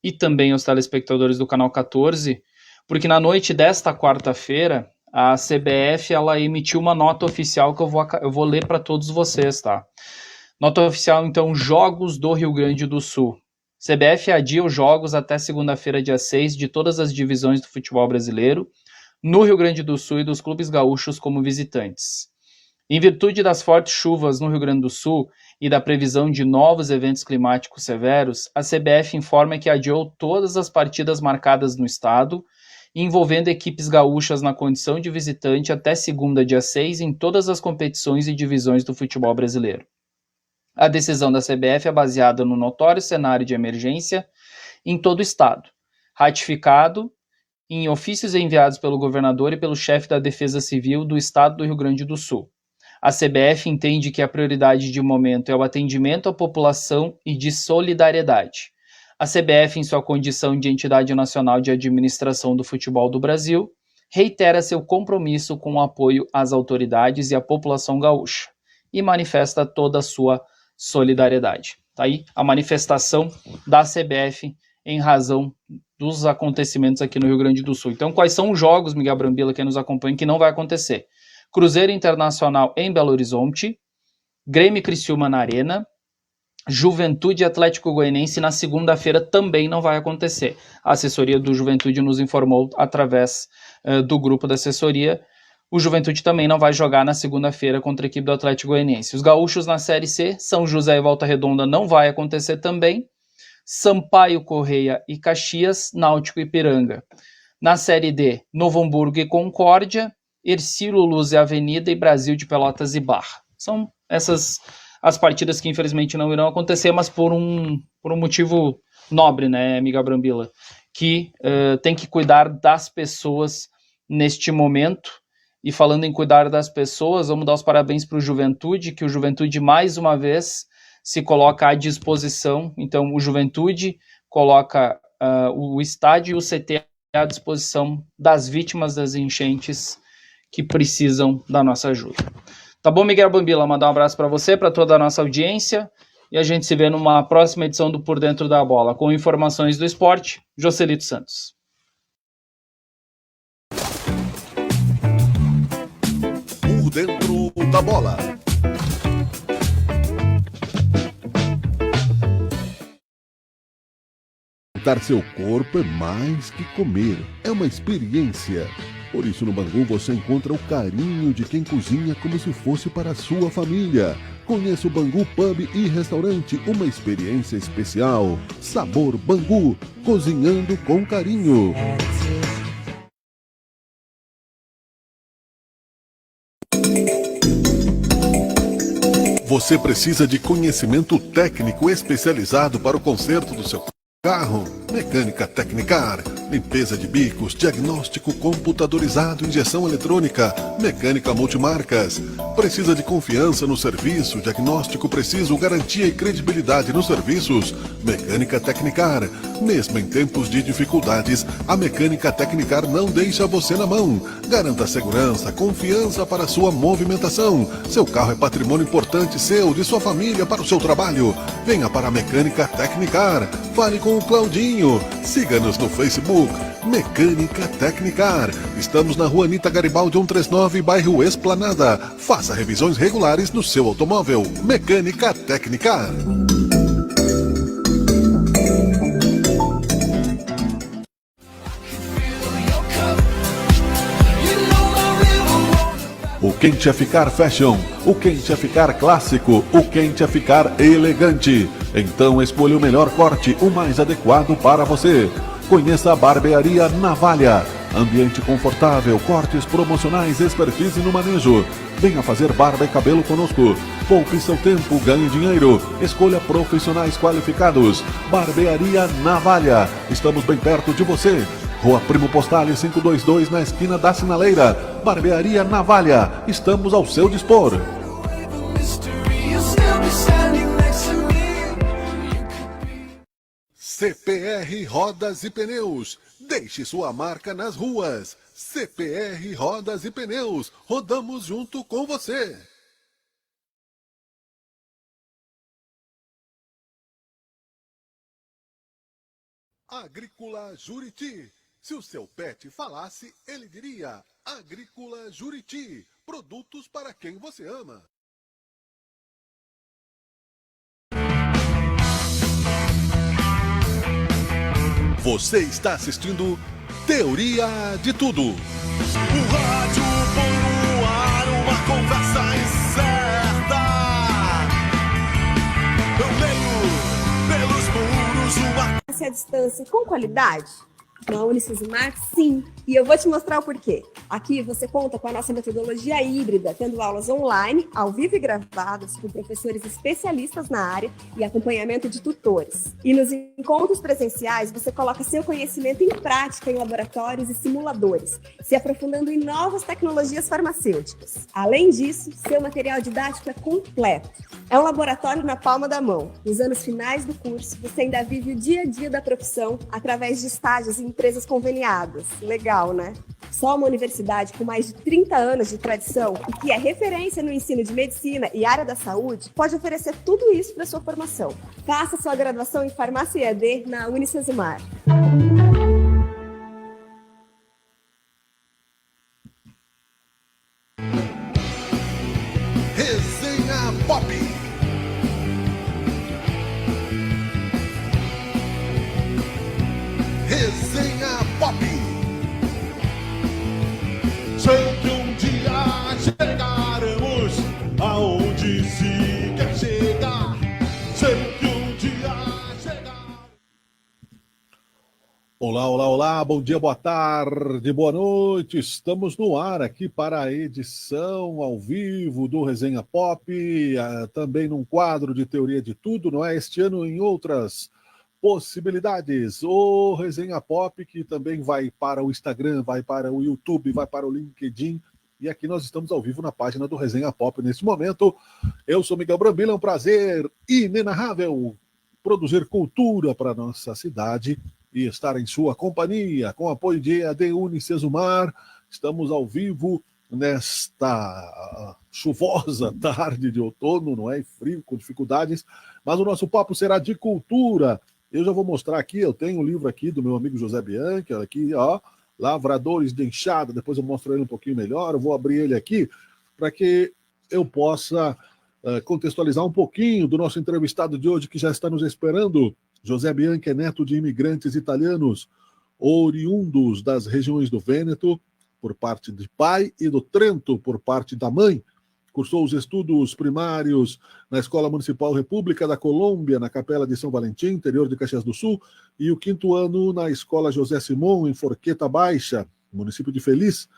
e também aos telespectadores do Canal 14, porque na noite desta quarta-feira, a CBF ela emitiu uma nota oficial que eu vou ler para todos vocês, tá? Nota oficial, então, Jogos do Rio Grande do Sul. CBF adia os jogos até segunda-feira, dia 6, de todas as divisões do futebol brasileiro, no Rio Grande do Sul e dos clubes gaúchos como visitantes. Em virtude das fortes chuvas no Rio Grande do Sul e da previsão de novos eventos climáticos severos, a CBF informa que adiou todas as partidas marcadas no estado, envolvendo equipes gaúchas na condição de visitante até segunda, dia 6, em todas as competições e divisões do futebol brasileiro. A decisão da CBF é baseada no notório cenário de emergência em todo o estado, ratificado em ofícios enviados pelo governador e pelo chefe da Defesa Civil do estado do Rio Grande do Sul. A CBF entende que a prioridade de momento é o atendimento à população e de solidariedade. A CBF, em sua condição de entidade nacional de administração do futebol do Brasil, reitera seu compromisso com o apoio às autoridades e à população gaúcha e manifesta toda a sua solidariedade. Tá aí a manifestação da CBF em razão dos acontecimentos aqui no Rio Grande do Sul. Então, quais são os jogos, Miguel Brambila, que nos acompanha, que não vai acontecer? Cruzeiro Internacional em Belo Horizonte, Grêmio e Criciúma na Arena, Juventude e Atlético Goianiense na segunda-feira também não vai acontecer. A assessoria do Juventude nos informou através do grupo da assessoria. O Juventude também não vai jogar na segunda-feira contra a equipe do Atlético Goianiense. Os gaúchos na Série C, São José e Volta Redonda não vai acontecer também. Sampaio, Correia e Caxias, Náutico e Ipiranga. Na Série D, Novo Hamburgo e Concórdia, Ercílio, Luz e Avenida e Brasil de Pelotas e Barra. São essas as partidas que infelizmente não irão acontecer, mas por um motivo nobre, né, Miguel Brambila, que tem que cuidar das pessoas neste momento. E falando em cuidar das pessoas, vamos dar os parabéns para o Juventude, que o Juventude mais uma vez se coloca à disposição. Então o Juventude coloca o estádio e o CT à disposição das vítimas das enchentes que precisam da nossa ajuda. Tá bom, Miguel Brambila? Mandar um abraço para você, para toda a nossa audiência, e a gente se vê numa próxima edição do Por Dentro da Bola, com informações do esporte. Joselito Santos. Por Dentro da Bola. Dar seu corpo é mais que comer, é uma experiência. Por isso, no Bangu você encontra o carinho de quem cozinha como se fosse para a sua família. Conheça o Bangu Pub e Restaurante, uma experiência especial. Sabor Bangu, cozinhando com carinho. Você precisa de conhecimento técnico especializado para o conserto do seu carro? Mecânica Tecnicar, limpeza de bicos, diagnóstico computadorizado, injeção eletrônica, mecânica multimarcas. Precisa de confiança no serviço, diagnóstico preciso, garantia e credibilidade nos serviços? Mecânica Tecnicar. Mesmo em tempos de dificuldades, a Mecânica Tecnicar não deixa você na mão. Garanta segurança, confiança para sua movimentação. Seu carro é patrimônio importante seu, de sua família, para o seu trabalho. Venha para a Mecânica Tecnicar. Fale com o Claudinho. Siga-nos no Facebook, Mecânica Tecnicar. Estamos na Rua Anita Garibaldi 139, bairro Esplanada. Faça revisões regulares no seu automóvel. Mecânica Tecnicar. O quente é ficar fashion, o quente é ficar clássico, o quente é ficar elegante. Então escolha o melhor corte, o mais adequado para você. Conheça a Barbearia Navalha. Ambiente confortável, cortes promocionais, expertise no manejo. Venha fazer barba e cabelo conosco. Poupe seu tempo, ganhe dinheiro. Escolha profissionais qualificados. Barbearia Navalha. Estamos bem perto de você. Rua Primo Postale 522, na esquina da Sinaleira. Barbearia Navalha. Estamos ao seu dispor. CPR Rodas e Pneus. Deixe sua marca nas ruas. CPR Rodas e Pneus. Rodamos junto com você. Agrícola Juriti. Se o seu pet falasse, ele diria: Agrícola Juriti. Produtos para quem você ama. Você está assistindo Teoria de Tudo. O rádio põe no ar uma conversa incerta. Eu leio pelos muros uma... A distância com qualidade? Na Unisysmar, sim. E eu vou te mostrar o porquê. Aqui você conta com a nossa metodologia híbrida, tendo aulas online, ao vivo e gravadas, com professores especialistas na área e acompanhamento de tutores. E nos encontros presenciais, você coloca seu conhecimento em prática em laboratórios e simuladores, se aprofundando em novas tecnologias farmacêuticas. Além disso, seu material didático é completo. É um laboratório na palma da mão. Nos anos finais do curso, você ainda vive o dia a dia da profissão através de estágios em empresas conveniadas. Legal, né? Só uma universidade com mais de 30 anos de tradição e que é referência no ensino de medicina e área da saúde pode oferecer tudo isso para sua formação. Faça sua graduação em Farmácia EAD na Unicesumar. Resenha Pop. Resenha Pop. Sei que um dia chegaremos aonde se quer chegar. Sei que um dia chegaremos. Olá, olá, olá, bom dia, boa tarde, boa noite. Estamos no ar aqui para a edição ao vivo do Resenha Pop, também num quadro de teoria de tudo, não é? Este ano em outras possibilidades. O Resenha Pop, que também vai para o Instagram, vai para o YouTube, vai para o LinkedIn. E aqui nós estamos ao vivo na página do Resenha Pop nesse momento. Eu sou Miguel Brambila, é um prazer inenarrável produzir cultura para a nossa cidade e estar em sua companhia, com apoio de EAD Unicesumar. Estamos ao vivo nesta chuvosa tarde de outono, não é? Frio, com dificuldades, mas o nosso papo será de cultura. Eu já vou mostrar aqui, eu tenho um livro aqui do meu amigo José Bianchi, aqui, ó, Lavradores de Enxada, depois eu mostro ele um pouquinho melhor, eu vou abrir ele aqui para que eu possa contextualizar um pouquinho do nosso entrevistado de hoje, que já está nos esperando. José Bianchi é neto de imigrantes italianos, oriundos das regiões do Vêneto, por parte de pai, e do Trento, por parte da mãe. Cursou os estudos primários na Escola Municipal República da Colômbia, na Capela de São Valentim, interior de Caxias do Sul, e o 5º ano na Escola José Simão, em Forqueta Baixa, município de Feliz.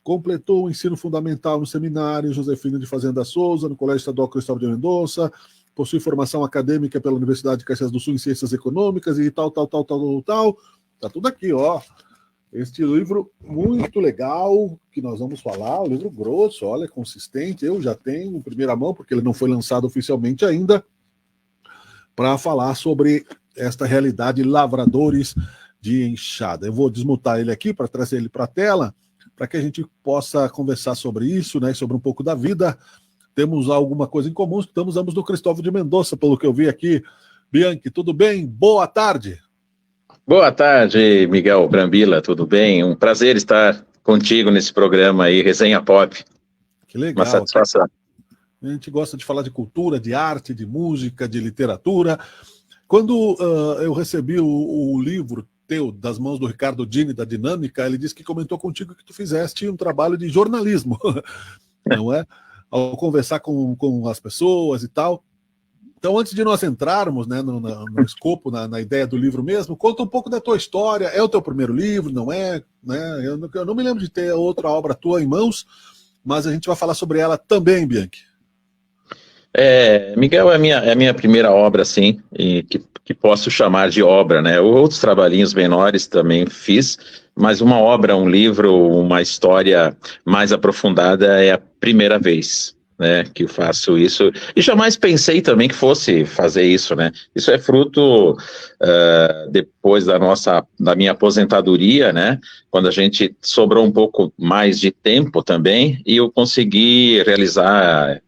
Completou o ensino fundamental no Seminário Josefino de Fazenda Souza, no Colégio Estadual Cristóvão de Mendonça. Possui formação acadêmica pela Universidade de Caxias do Sul em Ciências Econômicas e tal. Tá tudo aqui, ó. Este livro muito legal, que nós vamos falar, um livro grosso, olha, consistente. Eu já tenho em primeira mão, porque ele não foi lançado oficialmente ainda, para falar sobre esta realidade Lavradores de Enxada. Eu vou desmutar ele aqui para trazer ele para a tela, para que a gente possa conversar sobre isso, né, sobre um pouco da vida. Temos alguma coisa em comum, estamos ambos do Cristóvão de Mendonça, pelo que eu vi aqui. Bianchi, tudo bem? Boa tarde. Boa tarde, Miguel Brambila, tudo bem? Um prazer estar contigo nesse programa aí, Resenha Pop. Que legal. Uma satisfação. A gente gosta de falar de cultura, de arte, de música, de literatura. Quando eu recebi o livro teu, das mãos do Ricardo Dini, da Dinâmica, ele disse que comentou contigo que tu fizeste um trabalho de jornalismo, não é? Ao conversar com as pessoas e tal. Então, antes de nós entrarmos, né, no escopo, na ideia do livro mesmo, conta um pouco da tua história. É o teu primeiro livro, não é? Né? Eu não me lembro de ter outra obra tua em mãos, mas a gente vai falar sobre ela também, Bianchi. Miguel, é a minha primeira obra, sim, e que posso chamar de obra, né? Outros trabalhinhos menores também fiz, mas uma obra, um livro, uma história mais aprofundada é a primeira vez, né, que eu faço isso, e jamais pensei também que fosse fazer isso, né? Isso é fruto depois da minha aposentadoria, né, quando a gente sobrou um pouco mais de tempo também, e eu consegui realizar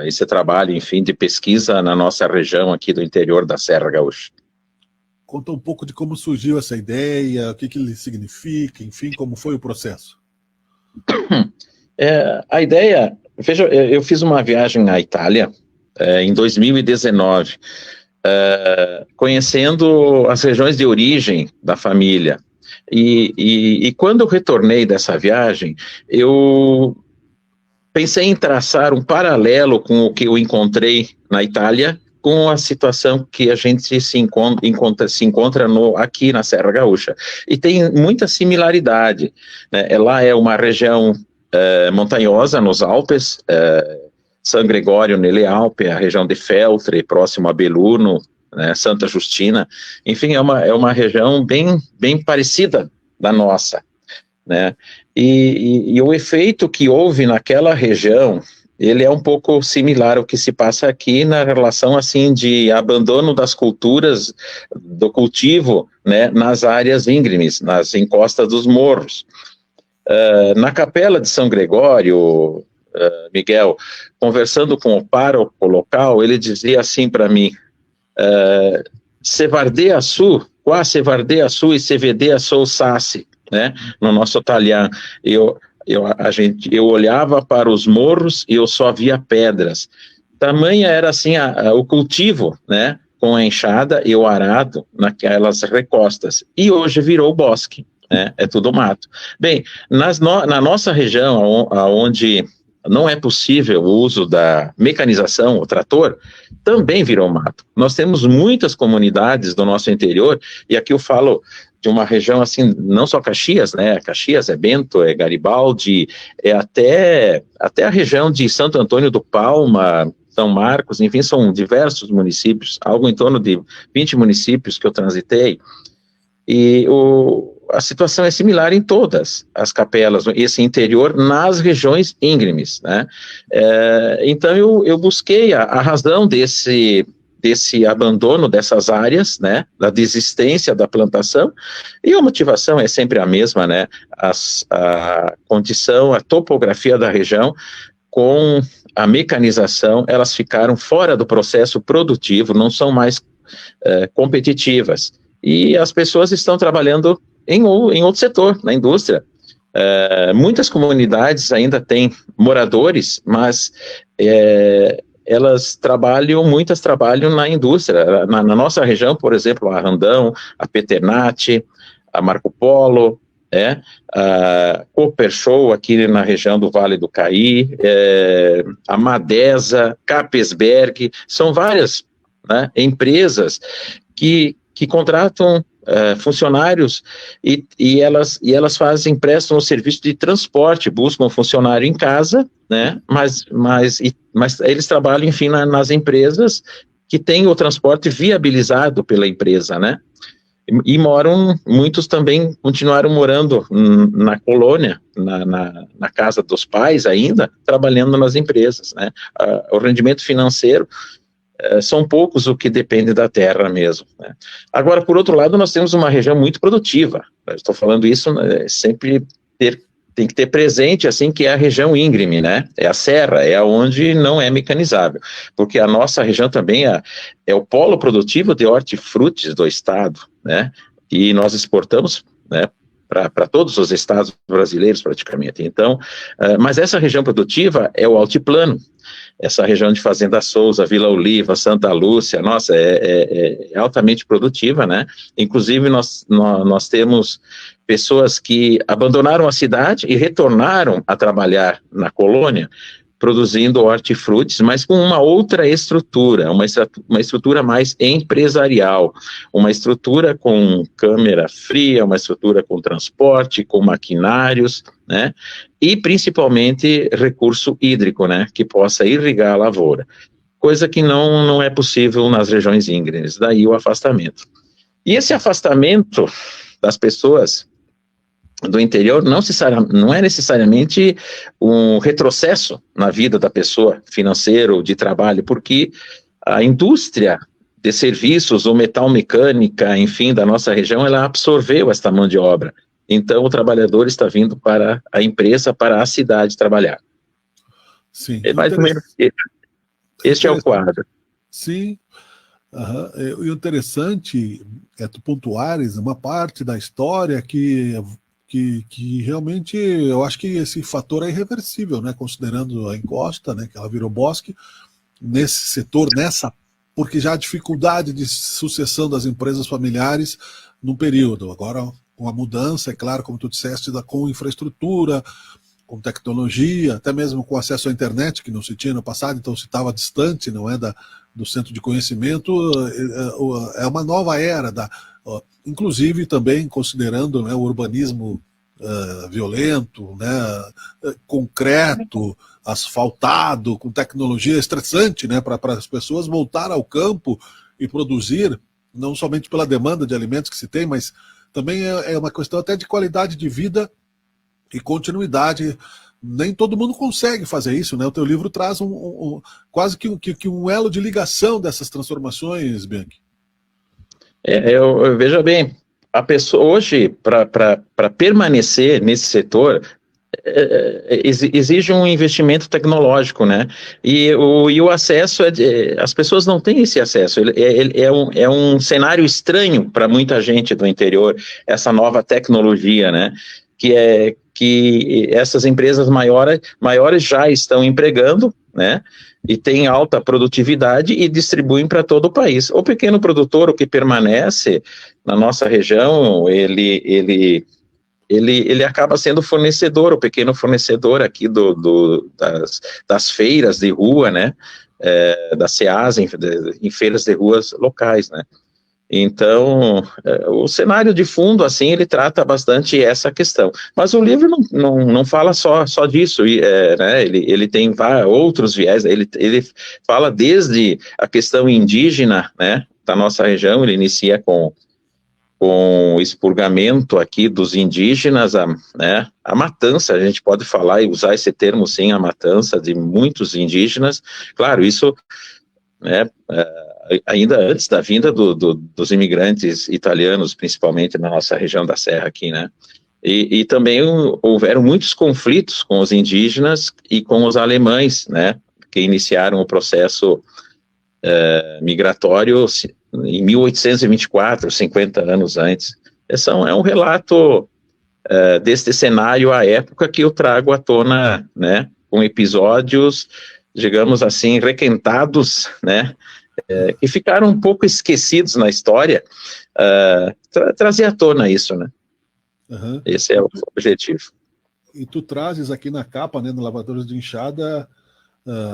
esse trabalho, enfim, de pesquisa na nossa região aqui do interior da Serra Gaúcha. Conta um pouco de como surgiu essa ideia, o que ele significa, enfim, como foi o processo. A ideia, veja, eu fiz uma viagem à Itália em 2019, conhecendo as regiões de origem da família, e quando eu retornei dessa viagem, eu pensei em traçar um paralelo com o que eu encontrei na Itália, com a situação que a gente se encontra aqui na Serra Gaúcha. E tem muita similaridade, né? Lá é uma região montanhosa, nos Alpes, São Gregório nelle Alpe, a região de Feltre, próximo a Belluno, né, Santa Justina. Enfim, é uma região bem parecida da nossa, né? E o efeito que houve naquela região, ele é um pouco similar ao que se passa aqui na relação, assim, de abandono das culturas, do cultivo, né, nas áreas íngremes, nas encostas dos morros. Na capela de São Gregório, Miguel, conversando com o pároco local, ele dizia assim para mim, se vardea su, qua se vardea su e se vedea sou saci, né? No nosso italiano, eu olhava para os morros e eu só via pedras. Tamanha era assim o cultivo, né? Com a enxada e o arado naquelas recostas. E hoje virou bosque, né? É tudo mato. Bem, na nossa região, onde não é possível o uso da mecanização, o trator, também virou mato. Nós temos muitas comunidades do nosso interior, e aqui eu falo de uma região assim, não só Caxias, né? Caxias é Bento, é Garibaldi, é até a região de Santo Antônio do Palma, São Marcos, enfim, são diversos municípios, algo em torno de 20 municípios que eu transitei, e a situação é similar em todas as capelas, esse interior, nas regiões íngremes, né? Então eu busquei a razão desse abandono dessas áreas, né, da desistência da plantação, e a motivação é sempre a mesma, né, a condição, a topografia da região, com a mecanização, elas ficaram fora do processo produtivo, não são mais competitivas, e as pessoas estão trabalhando em outro setor, na indústria. Muitas comunidades ainda têm moradores, mas muitas trabalham na indústria. Na nossa região, por exemplo, a Randão, a Peternat, a Marco Polo, a Cooper Show aqui na região do Vale do Caí, a Madesa, Capesberg, são várias, né, empresas que contratam funcionários e elas prestam o serviço de transporte, buscam um funcionário em casa, né, mas eles trabalham, enfim, nas empresas que têm o transporte viabilizado pela empresa, né, e muitos também continuaram morando na colônia, na casa dos pais ainda, trabalhando nas empresas, né, o rendimento financeiro são poucos o que depende da terra mesmo, né? Agora, por outro lado, nós temos uma região muito produtiva. Eu estou falando isso, sempre tem que ter presente, assim, que é a região íngreme, né? É a serra, é onde não é mecanizável, porque a nossa região também é o polo produtivo de hortifrutis do estado, né? E nós exportamos, né, para todos os estados brasileiros praticamente. Então, mas essa região produtiva é o altiplano. Essa região de Fazenda Souza, Vila Oliva, Santa Lúcia, nossa, é altamente produtiva, né? Inclusive, nós temos pessoas que abandonaram a cidade e retornaram a trabalhar na colônia, produzindo hortifrutis, mas com uma outra estrutura, uma estrutura mais empresarial, uma estrutura com câmera fria, uma estrutura com transporte, com maquinários, né, e principalmente recurso hídrico, né, que possa irrigar a lavoura, coisa que não é possível nas regiões íngremes, daí o afastamento. E esse afastamento das pessoas do interior não é necessariamente um retrocesso na vida da pessoa, financeiro, de trabalho, porque a indústria de serviços, ou metal mecânica, enfim, da nossa região, ela absorveu esta mão de obra. Então, o trabalhador está vindo para a empresa, para a cidade trabalhar. Sim. É mais ou menos este é o quadro. Sim. E o interessante é tu pontuares uma parte da história que realmente eu acho que esse fator é irreversível, né? Considerando a encosta, né? Que ela virou bosque, nesse setor, porque já a dificuldade de sucessão das empresas familiares no período. Agora, com a mudança, é claro, como tu disseste, com infraestrutura, com tecnologia, até mesmo com acesso à internet, que não se tinha no passado, então se estava distante, não é, do centro de conhecimento, é uma nova era, inclusive também considerando, né, o urbanismo violento, né, concreto, asfaltado, com tecnologia estressante, né, para as pessoas voltar ao campo e produzir, não somente pela demanda de alimentos que se tem, mas também é uma questão até de qualidade de vida e continuidade. Nem todo mundo consegue fazer isso, né? O teu livro traz quase que um elo de ligação dessas transformações, Bianchi. Veja bem, a pessoa hoje, para permanecer nesse setor, exige um investimento tecnológico, né? E o acesso, as pessoas não têm esse acesso. É um cenário estranho para muita gente do interior, essa nova tecnologia, né? Que essas empresas maiores já estão empregando, né? E têm alta produtividade e distribuem para todo o país. O pequeno produtor, o que permanece na nossa região, ele acaba sendo fornecedor, o pequeno fornecedor aqui das feiras de rua, né, das CEAs, em feiras de ruas locais, né. Então, o cenário de fundo, assim, ele trata bastante essa questão. Mas o livro não fala só disso, né, ele tem outros viés, ele fala desde a questão indígena, né, da nossa região, ele inicia com o expurgamento aqui dos indígenas, né, a matança, a gente pode falar e usar esse termo, sim, a matança de muitos indígenas. Claro, isso, né, ainda antes da vinda dos imigrantes italianos, principalmente na nossa região da Serra aqui, né, e também houveram muitos conflitos com os indígenas e com os alemães, né, que iniciaram o processo migratório em 1824, 50 anos antes. Esse é um relato deste cenário à época que eu trago à tona, né, com episódios, digamos assim, requentados, né, que ficaram um pouco esquecidos na história, trazer à tona isso, né. Uhum. Esse é o objetivo. E tu trazes aqui na capa, né, no Lavradores de Enxada,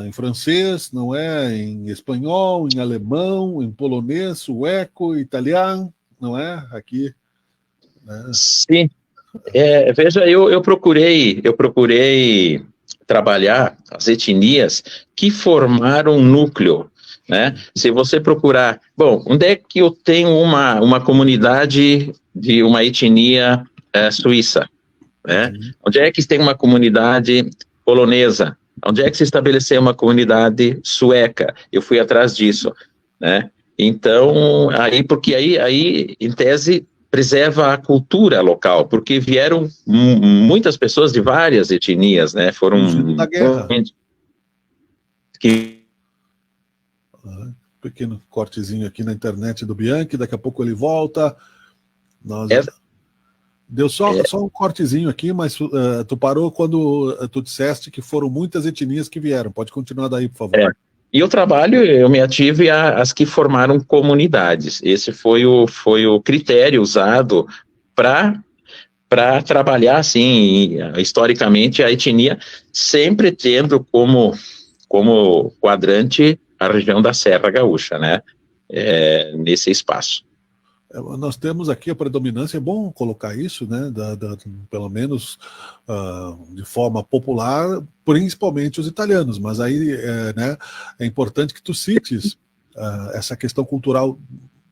em francês, não é? Em espanhol, em alemão, em polonês, sueco, italiano, não é? Aqui. Né? Sim. Veja, eu procurei trabalhar as etnias que formaram um núcleo, né? Se você procurar, bom, onde é que eu tenho uma comunidade de uma etnia suíça, né? Onde é que tem uma comunidade polonesa? Onde é que se estabeleceu uma comunidade sueca? Eu fui atrás disso, né? Então, porque aí, em tese, preserva a cultura local, porque vieram muitas pessoas de várias etnias, né? Foram da guerra. Pequeno cortezinho aqui na internet do Bianchi, daqui a pouco ele volta. Deu só um cortezinho aqui, mas tu parou quando tu disseste que foram muitas etnias que vieram. Pode continuar daí, por favor. E o trabalho, eu me ative às que formaram comunidades. Esse foi o critério usado para trabalhar, assim, historicamente, a etnia, sempre tendo como quadrante a região da Serra Gaúcha, né, nesse espaço. Nós temos aqui a predominância, é bom colocar isso, né, pelo menos de forma popular, principalmente os italianos, mas aí né, é importante que tu cites essa questão cultural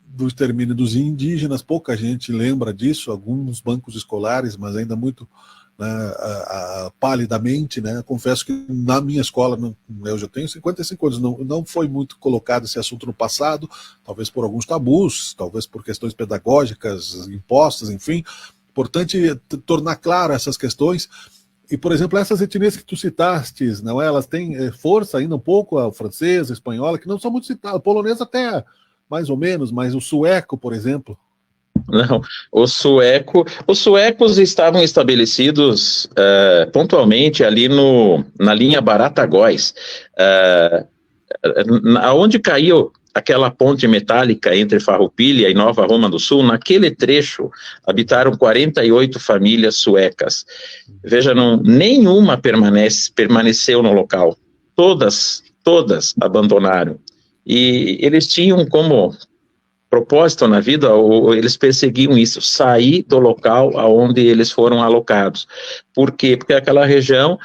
do extermínio dos indígenas. Pouca gente lembra disso, alguns bancos escolares, mas ainda muito, né, palidamente, né. Confesso que na minha escola, eu já tenho 55 anos, não foi muito colocado esse assunto no passado, talvez por alguns tabus, talvez por questões pedagógicas impostas, enfim. Importante tornar claro essas questões. E, por exemplo, essas etnias que tu citaste, não é? Elas têm força ainda um pouco, a francesa, a espanhola, que não são muito citadas, a polonesa até mais ou menos, mas o sueco, por exemplo. Não, os suecos estavam estabelecidos pontualmente ali na linha Barata-Góis, aonde caiu aquela ponte metálica entre Farroupilha e Nova Roma do Sul. Naquele trecho habitaram 48 famílias suecas. Veja, nenhuma permaneceu no local, todas abandonaram, e eles tinham como propósito na vida, ou eles perseguiam isso, sair do local aonde eles foram alocados. Por quê? Porque aquela região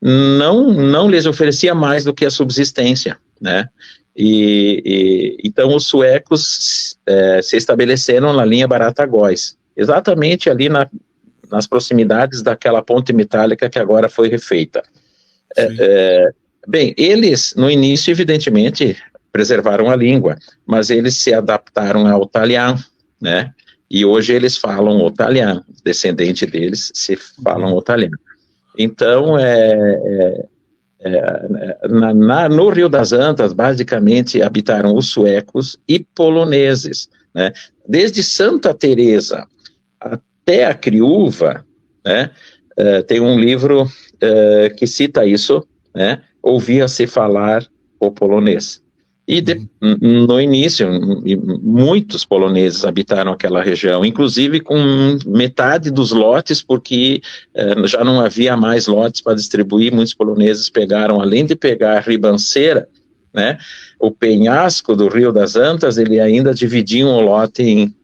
não lhes oferecia mais do que a subsistência, né? Então os suecos se estabeleceram na linha Barata-Góis, exatamente ali nas proximidades daquela ponte metálica que agora foi refeita. Bem, eles, no início, evidentemente, preservaram a língua, mas eles se adaptaram ao italiano, né? E hoje eles falam o italiano, descendente deles se falam o italiano. Então, no Rio das Antas, basicamente, habitaram os suecos e poloneses, né? Desde Santa Teresa até a Criúva, né? Tem um livro que cita isso, né? Ouvia-se falar o polonês. E no início, muitos poloneses habitaram aquela região, inclusive com metade dos lotes, porque já não havia mais lotes para distribuir. Muitos poloneses pegaram, além de pegar a ribanceira, né, o penhasco do Rio das Antas, ele ainda dividiam o lote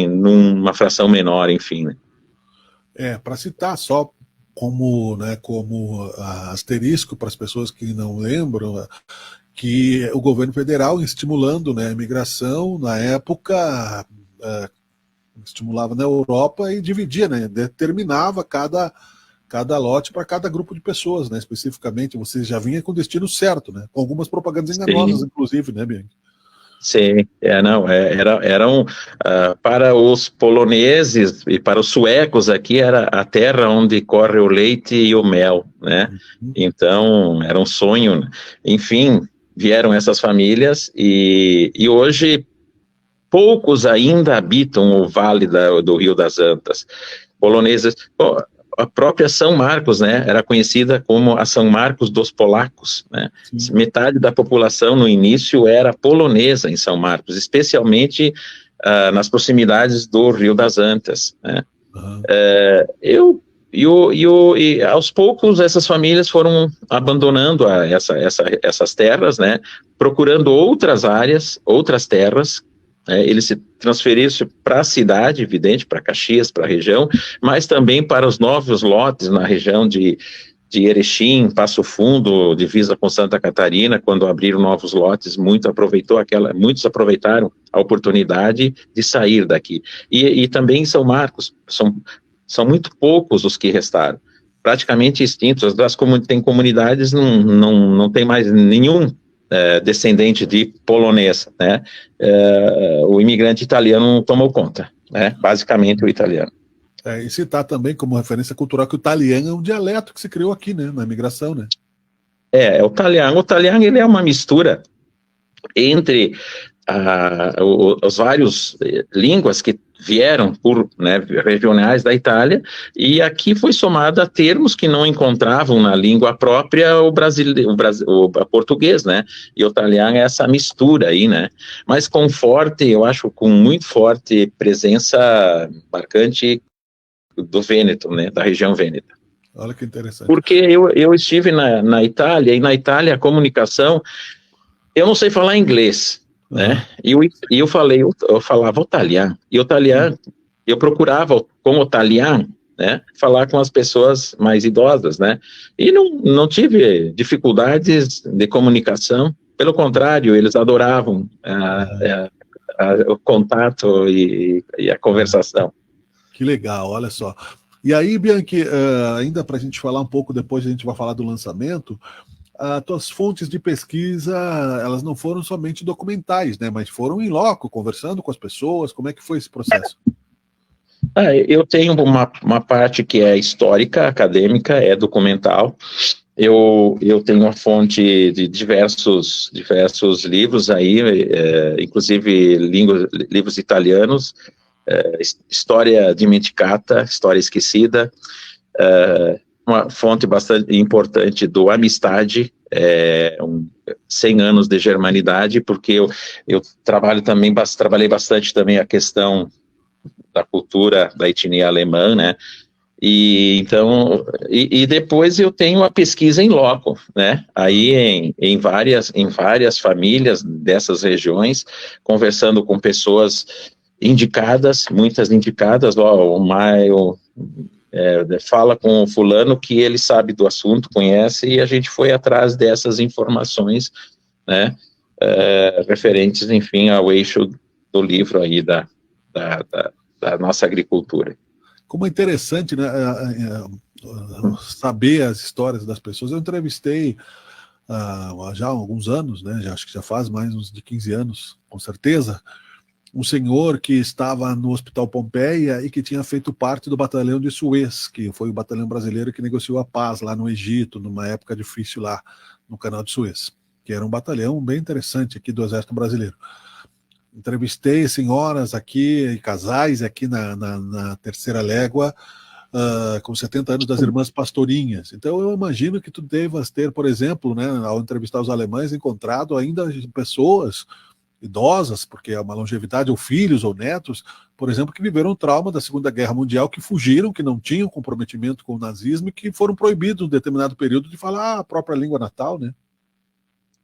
numa fração menor, enfim. Né? Para citar só como asterisco para as pessoas que não lembram, que o governo federal, estimulando, né, a imigração, na época, estimulava na Europa e dividia, né, determinava cada lote para cada grupo de pessoas, né, especificamente. Você já vinha com o destino certo, né, com algumas propagandas enganosas, sim, inclusive, né, Bianchi? Sim, eram para os poloneses e para os suecos aqui era a terra onde corre o leite e o mel, né? Então era um sonho. Enfim, vieram essas famílias e hoje poucos ainda habitam o vale do Rio das Antas. Poloneses, a própria São Marcos, né, era conhecida como a São Marcos dos polacos, né? Metade da população no início era polonesa em São Marcos, especialmente nas proximidades do Rio das Antas, né? E aos poucos essas famílias foram abandonando essas terras, né, procurando outras áreas, outras terras. Eles se transferiram para a cidade, evidente, para Caxias, para a região, mas também para os novos lotes na região de Erechim, Passo Fundo, divisa com Santa Catarina. Quando abriram novos lotes, muitos aproveitaram a oportunidade de sair daqui. E também em São Marcos, são muito poucos os que restaram, praticamente extintos. Tem comunidades, não tem mais nenhum descendente de polonês, né? O imigrante italiano tomou conta, né? Basicamente o italiano. E citar também como referência cultural que o italiano é um dialeto que se criou aqui, né, na imigração, né? O italiano. O italiano, ele é uma mistura entre os vários línguas que vieram regionais da Itália, e aqui foi somada a termos que não encontravam na língua própria o português, né? E o italiano é essa mistura aí, né? Mas com muito forte presença marcante do Vêneto, né? Da região Vêneta. Olha que interessante. Porque eu estive na Itália, e na Itália a comunicação, eu não sei falar inglês, né? E eu falava o italiano, e o italiano, eu procurava, como italiano, né, falar com as pessoas mais idosas, né? E não tive dificuldades de comunicação, pelo contrário, eles adoravam o contato e a conversação. Que legal, olha só. E aí, Bianchi, ainda para a gente falar um pouco, depois a gente vai falar do lançamento, as tuas fontes de pesquisa, elas não foram somente documentais, né, mas foram em loco, conversando com as pessoas. Como é que foi esse processo? Eu tenho uma parte que é histórica, acadêmica, é documental. Eu tenho a fonte de diversos livros aí, inclusive livros italianos, História dimenticata, História esquecida, uma fonte bastante importante do Amistade, 100 anos de germanidade, porque eu trabalhei bastante também a questão da cultura da etnia alemã, né? E depois eu tenho a pesquisa em loco, né? Aí em várias famílias dessas regiões, conversando com pessoas indicadas, muitas indicadas. O Maio fala com o fulano que ele sabe do assunto, conhece, e a gente foi atrás dessas informações, né, referentes, enfim, ao eixo do livro aí da nossa agricultura. Como é interessante, né, saber as histórias das pessoas. Eu entrevistei já há alguns anos, né, acho que já faz mais uns de 15 anos, com certeza, um senhor que estava no Hospital Pompeia e que tinha feito parte do batalhão de Suez, que foi o batalhão brasileiro que negociou a paz lá no Egito, numa época difícil lá no Canal de Suez, que era um batalhão bem interessante aqui do Exército Brasileiro. Entrevistei senhoras aqui e casais aqui na Terceira Légua, com 70 anos das Irmãs Pastorinhas. Então eu imagino que tu devas ter, por exemplo, né, ao entrevistar os alemães, encontrado ainda pessoas idosas, porque é uma longevidade, ou filhos ou netos, por exemplo, que viveram o trauma da Segunda Guerra Mundial, que fugiram, que não tinham comprometimento com o nazismo e que foram proibidos em determinado período de falar a própria língua natal, né?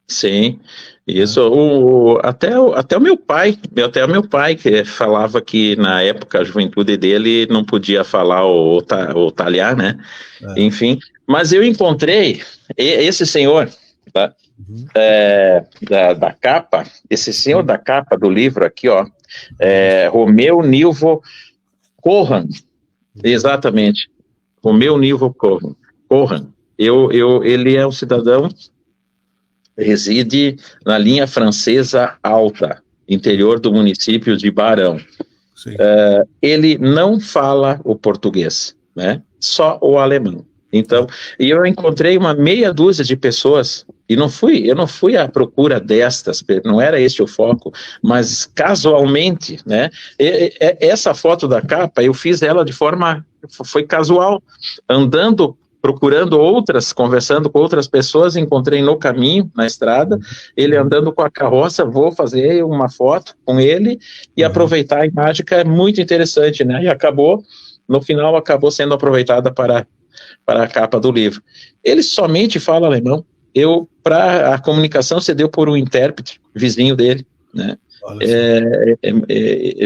Sim, isso, até o meu pai que falava que na época a juventude dele não podia falar o talhar, né? Enfim, mas eu encontrei esse senhor, tá? Da capa, esse senhor da capa do livro aqui, ó, Romeu Nilvo Corran, exatamente, Romeu Nilvo Corran. Ele é um cidadão, reside na linha francesa alta, interior do município de Barão. Ele não fala o português, né? Só o alemão. Então, eu encontrei uma meia dúzia de pessoas, e eu não fui à procura destas, não era esse o foco, mas casualmente, né? Essa foto da capa, eu fiz ela foi casual, andando, procurando outras, conversando com outras pessoas, encontrei no caminho, na estrada, ele andando com a carroça, vou fazer uma foto com ele e aproveitar a imagem, que é muito interessante, né? E no final, acabou sendo aproveitada para a capa do livro. Ele somente fala alemão. Para a comunicação se deu por um intérprete, vizinho dele, né?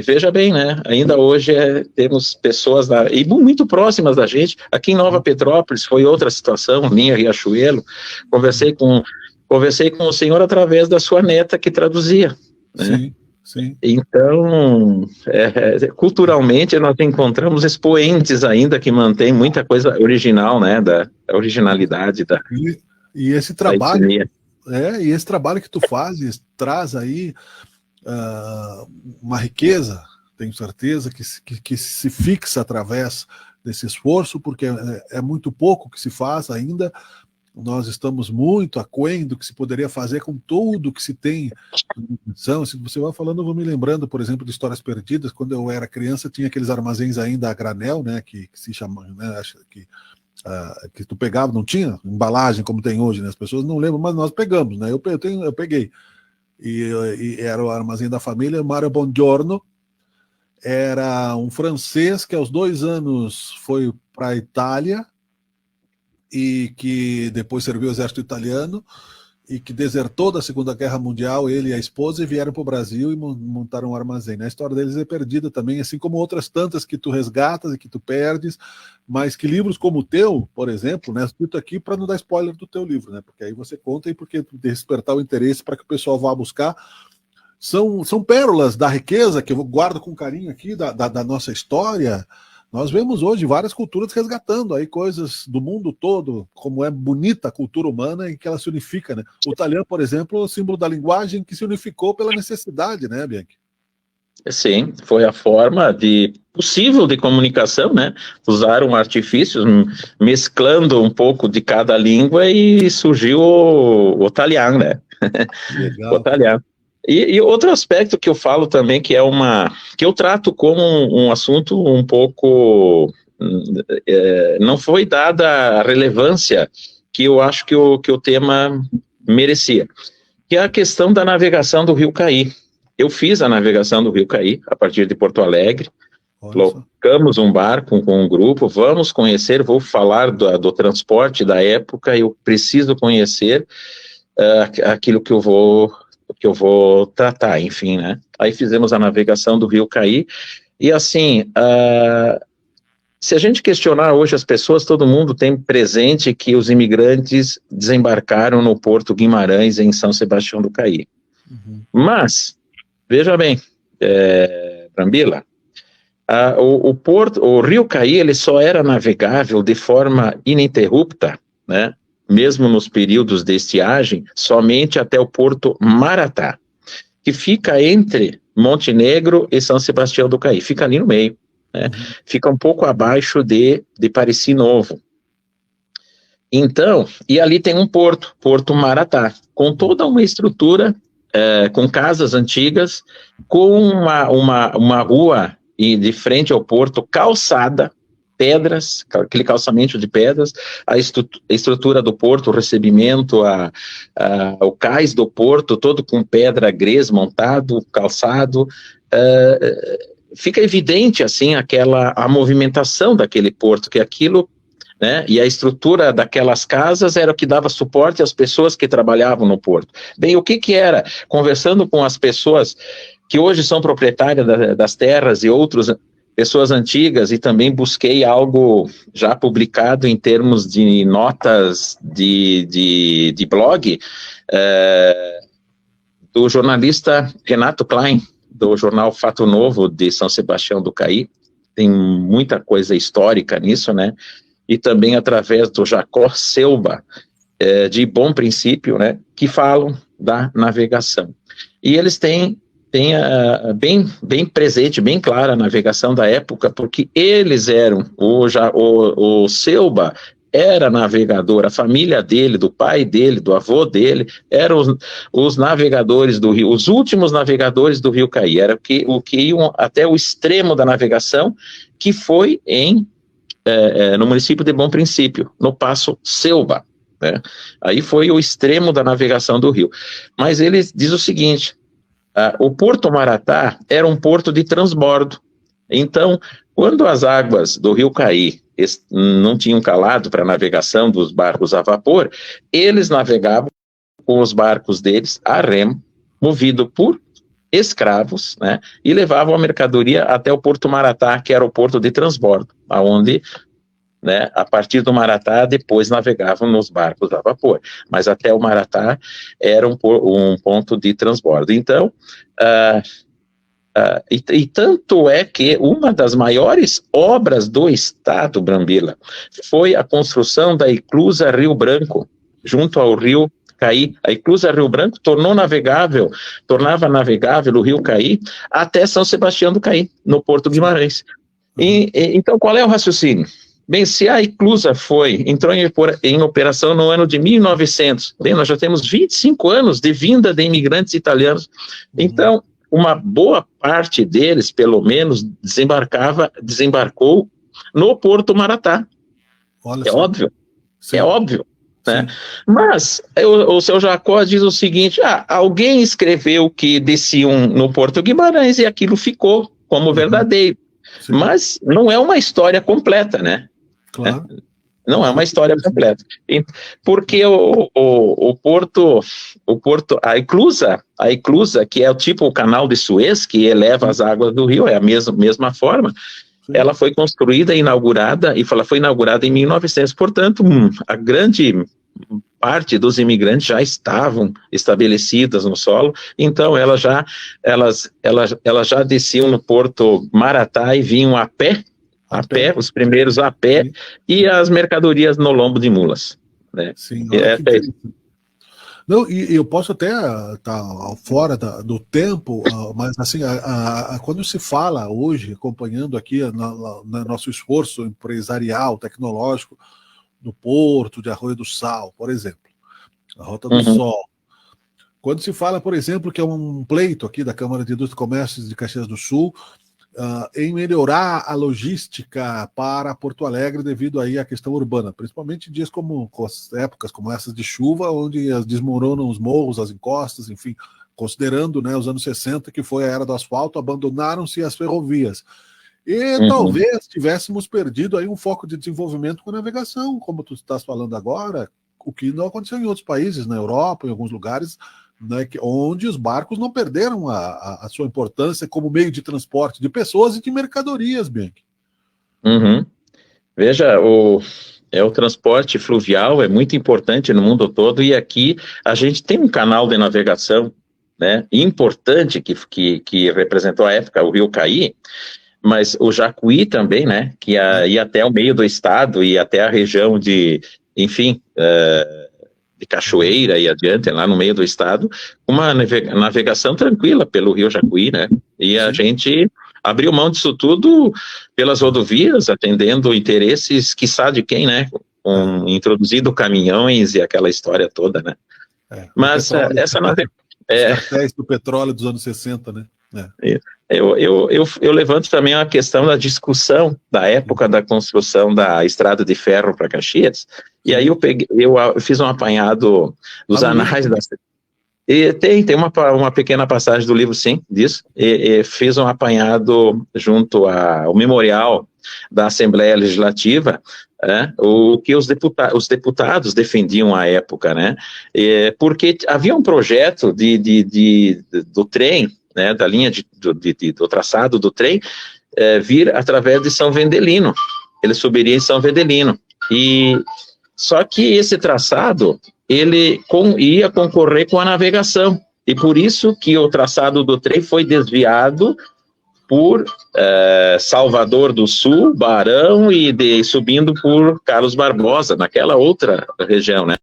Veja bem, né? Ainda hoje temos pessoas e muito próximas da gente. Aqui em Nova Petrópolis foi outra situação, linha Riachuelo. Conversei com o senhor através da sua neta que traduzia, né? Sim. Então, culturalmente nós encontramos expoentes ainda que mantém muita coisa original, né? Da originalidade da. E esse trabalho, e esse trabalho que tu fazes traz aí uma riqueza, tenho certeza, que se fixa através desse esforço, porque é muito pouco que se faz ainda. Nós estamos muito aquém do que se poderia fazer com tudo que se tem. Se você vai falando, eu vou me lembrando, por exemplo, de Histórias Perdidas. Quando eu era criança, tinha aqueles armazéns ainda a granel, né, que se chamam, né, acho que tu pegava, não tinha embalagem como tem hoje, né? As pessoas não lembram, mas nós pegamos, né? Eu peguei. E era o armazém da família. Mário Bongiorno era um francês que aos 2 anos foi para a Itália e que depois serviu o exército italiano e que desertou da Segunda Guerra Mundial, ele e a esposa, e vieram para o Brasil e montaram um armazém. A história deles é perdida também, assim como outras tantas que tu resgatas e que tu perdes, mas que livros como o teu, por exemplo, né, escrito aqui para não dar spoiler do teu livro, né, porque aí você conta e porque despertar o interesse para que o pessoal vá buscar, são pérolas da riqueza que eu guardo com carinho aqui, da nossa história. Nós vemos hoje várias culturas resgatando aí coisas do mundo todo, como é bonita a cultura humana e que ela se unifica, né? O italiano, por exemplo, é o símbolo da linguagem que se unificou pela necessidade, né, Bianchi? Sim, foi a forma possível de comunicação, né? Usaram artifícios, mesclando um pouco de cada língua e surgiu o italiano, né? Legal. O italiano. E outro aspecto que eu falo também, que eu trato como um assunto um pouco, não foi dada a relevância que eu acho que o tema merecia, que é a questão da navegação do Rio Caí. Eu fiz a navegação do Rio Caí a partir de Porto Alegre, colocamos um barco com um grupo, vamos conhecer, vou falar do transporte da época, eu preciso conhecer aquilo que eu vou tratar, enfim, né? Aí fizemos a navegação do Rio Caí, e assim, se a gente questionar hoje as pessoas, todo mundo tem presente que os imigrantes desembarcaram no Porto Guimarães, em São Sebastião do Caí. Mas, veja bem, Brambila, o Rio Caí, ele só era navegável de forma ininterrupta, né? Mesmo nos períodos de estiagem, somente até o Porto Maratá, que fica entre Montenegro e São Sebastião do Caí. Fica ali no meio, né? Fica um pouco abaixo de Pareci Novo. Então, e ali tem um Porto Maratá, com toda uma estrutura, com casas antigas, com uma rua e de frente ao porto calçada, pedras, aquele calçamento de pedras, a estrutura do porto, o recebimento, o cais do porto, todo com pedra grés montado, calçado, fica evidente, assim, a movimentação daquele porto, que aquilo, né, e a estrutura daquelas casas era o que dava suporte às pessoas que trabalhavam no porto. Bem, o que era? Conversando com as pessoas que hoje são proprietárias das terras e outras pessoas antigas, e também busquei algo já publicado em termos de notas de blog, do jornalista Renato Klein, do jornal Fato Novo de São Sebastião do Caí. Tem muita coisa histórica nisso, né? E também através do Jacó Selba, de Bom Princípio, né, que falam da navegação. E eles têm bem presente, bem clara a navegação da época, porque eles eram, o Selba era navegador, a família dele, do pai dele, do avô dele, eram os navegadores do rio, os últimos navegadores do rio Caí, era o que iam até o extremo da navegação, que foi no município de Bom Princípio, no Passo Selba, né? Aí foi o extremo da navegação do rio. Mas ele diz o seguinte: o Porto Maratá era um porto de transbordo. Então, quando as águas do rio Caí não tinham calado para a navegação dos barcos a vapor, eles navegavam com os barcos deles a remo, movido por escravos, né, e levavam a mercadoria até o Porto Maratá, que era o porto de transbordo, aonde, né, a partir do Maratá, depois navegavam nos barcos a vapor, mas até o Maratá era um ponto de transbordo. Então, e tanto é que uma das maiores obras do Estado, Brambila, foi a construção da Eclusa Rio Branco, junto ao rio Caí. A Eclusa Rio Branco tornava navegável o rio Caí até São Sebastião do Caí, no Porto Guimarães. Então, qual é o raciocínio? Bem, se a Eclusa entrou em operação no ano de 1900, bem, nós já temos 25 anos de vinda de imigrantes italianos, então, uma boa parte deles, pelo menos, desembarcou no Porto Maratá. Óbvio, sim. É óbvio, né? Mas o seu Jacó diz o seguinte: alguém escreveu que desciam no Porto Guimarães e aquilo ficou como verdadeiro. Sim. Mas não é uma história completa, né? Claro. Não é uma história completa. Porque o Porto, a Eclusa, que é o canal de Suez, que eleva as águas do rio, é a mesma forma. Sim. Ela foi construída, inaugurada, e ela foi inaugurada em 1900, portanto, a grande parte dos imigrantes já estavam estabelecidas no solo, então elas já desciam no Porto Maratá e vinham a pé, os primeiros a pé, e as mercadorias no lombo de mulas, né? Sim, não, e eu posso até estar fora do tempo, mas assim, quando se fala hoje, acompanhando aqui no nosso esforço empresarial, tecnológico, do Porto de Arroio do Sal, por exemplo, a Rota do Sol, quando se fala, por exemplo, que é um pleito aqui da Câmara de Indústria e Comércio de Caxias do Sul, em melhorar a logística para Porto Alegre devido aí à questão urbana, principalmente em dias épocas como essas de chuva, onde desmoronam os morros, as encostas, enfim, considerando, né, os anos 60, que foi a era do asfalto, abandonaram-se as ferrovias. E talvez tivéssemos perdido aí um foco de desenvolvimento com a navegação, como tu estás falando agora, o que não aconteceu em outros países, na Europa, em alguns lugares, né, onde os barcos não perderam a sua importância como meio de transporte de pessoas e de mercadorias, Bianchi. Veja, o transporte fluvial é muito importante no mundo todo, e aqui a gente tem um canal de navegação, né, importante que representou a época, o rio Caí, mas o Jacuí também, né, que ia até o meio do estado e até a região de de Cachoeira e adiante, lá no meio do estado, uma navegação tranquila pelo Rio Jacuí, né? E a gente abriu mão disso tudo pelas rodovias, atendendo interesses, quiçá de quem, né? Introduzindo caminhões e aquela história toda, né? Mas petróleo, essa os cartéis do petróleo dos anos 60, né? Eu levanto também a questão da discussão da época da construção da estrada de ferro para Caxias, e aí eu fiz um apanhado dos anais da... E tem uma pequena passagem do livro, sim, disso, e fiz um apanhado junto ao memorial da Assembleia Legislativa, o que os deputados defendiam à época, né? Porque havia um projeto do trem, né, da linha do traçado do trem, vir através de São Vendelino. Ele subiria em São Vendelino. Só que esse traçado, ele ia concorrer com a navegação. E por isso que o traçado do trem foi desviado por Salvador do Sul, Barão, e subindo por Carlos Barbosa, naquela outra região, né?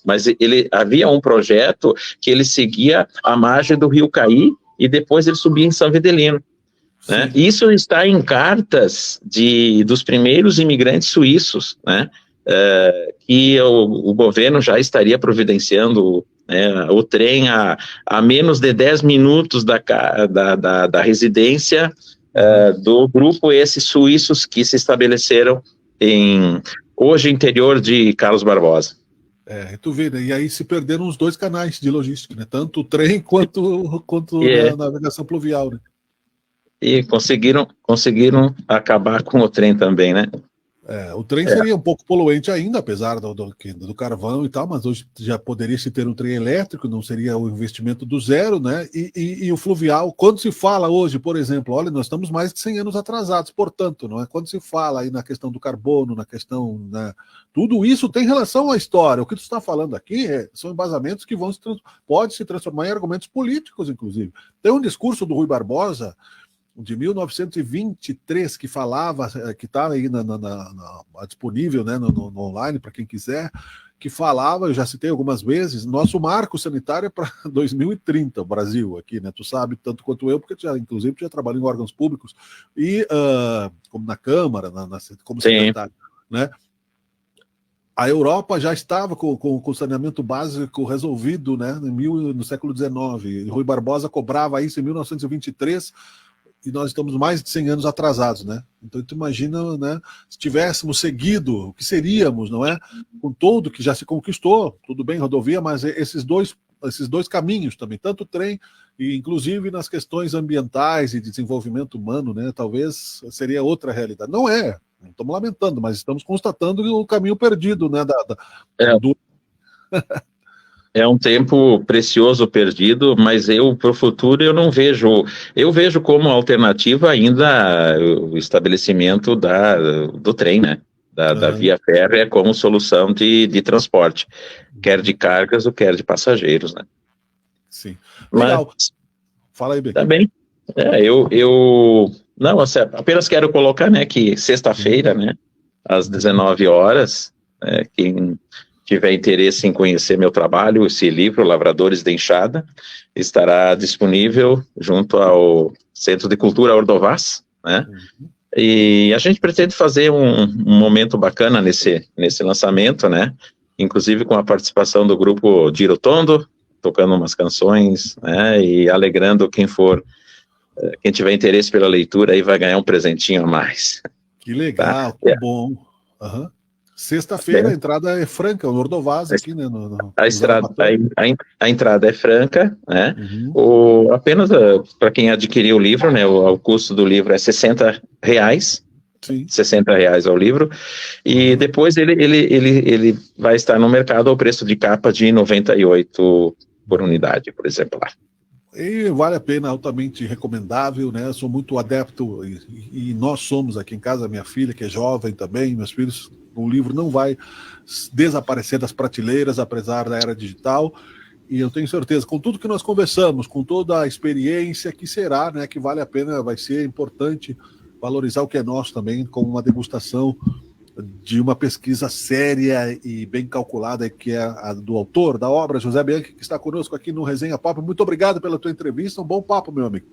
Mas havia um projeto que ele seguia a margem do Rio Caí, e depois ele subia em São Vendelino. Né? Isso está em cartas dos primeiros imigrantes suíços, né? Que o governo já estaria providenciando, né, o trem a menos de 10 minutos da residência do grupo, esses suíços que se estabeleceram hoje interior de Carlos Barbosa. Tu vê, né? E aí se perderam os dois canais de logística, né? Tanto o trem quanto a navegação pluvial, né? E conseguiram acabar com o trem também, né? O trem seria um pouco poluente ainda, apesar do carvão e tal, mas hoje já poderia se ter um trem elétrico, não seria o investimento do zero, né? E o fluvial, quando se fala hoje, por exemplo, olha, nós estamos mais de 100 anos atrasados, portanto, não é? Quando se fala aí na questão do carbono, na questão, né, tudo isso tem relação à história. O que tu está falando aqui são embasamentos que pode se transformar em argumentos políticos, inclusive. Tem um discurso do Rui Barbosa, de 1923, que falava, que está aí disponível, né, no online para quem quiser, que falava, eu já citei algumas vezes, nosso marco sanitário é para 2030, o Brasil aqui, né? Tu sabe tanto quanto eu, porque inclusive tu já trabalha em órgãos públicos, e como na Câmara, como secretário, né? A Europa já estava com o saneamento básico resolvido, né, no século XIX. Rui Barbosa cobrava isso em 1923, e nós estamos mais de 100 anos atrasados, né? Então, tu imagina, né, se tivéssemos seguido, o que seríamos, não é? Com tudo que já se conquistou, tudo bem, rodovia, mas esses dois caminhos também, tanto o trem, e inclusive nas questões ambientais e de desenvolvimento humano, né? Talvez seria outra realidade. Não estamos lamentando, mas estamos constatando o caminho perdido, né? É um tempo precioso perdido, mas para o futuro eu não vejo. Eu vejo como alternativa ainda o estabelecimento do trem, né? Da via férrea como solução de transporte, quer de cargas ou quer de passageiros, né? Sim. Legal. Mas, fala aí, Beto. Tá bem. Não, apenas quero colocar, né, que sexta-feira, né, às 19 horas, quem tiver interesse em conhecer meu trabalho, esse livro, Lavradores de Enxada, estará disponível junto ao Centro de Cultura Ordovás, né? E a gente pretende fazer um momento bacana nesse lançamento, né? Inclusive com a participação do grupo Girotondo, tocando umas canções, né? E alegrando quem tiver interesse pela leitura aí vai ganhar um presentinho a mais. Que legal, que bom. Sexta-feira a entrada é franca, o Ordovás aqui, né? A entrada é franca, né? Apenas para quem adquirir o livro, né? O custo do livro é R$60. Sim. R$60 ao livro. E depois ele vai estar no mercado ao preço de capa de R$98 por unidade, por exemplar. E vale a pena, altamente recomendável, né? Eu sou muito adepto, e nós somos aqui em casa, minha filha, que é jovem também, meus filhos, o livro não vai desaparecer das prateleiras, apesar da era digital, e eu tenho certeza, com tudo que nós conversamos, com toda a experiência que será, né, que vale a pena, vai ser importante valorizar o que é nosso também, como uma degustação de uma pesquisa séria e bem calculada, que é a do autor da obra, José Bianchi, que está conosco aqui no Resenha Pop. Muito obrigado pela tua entrevista, um bom papo, meu amigo.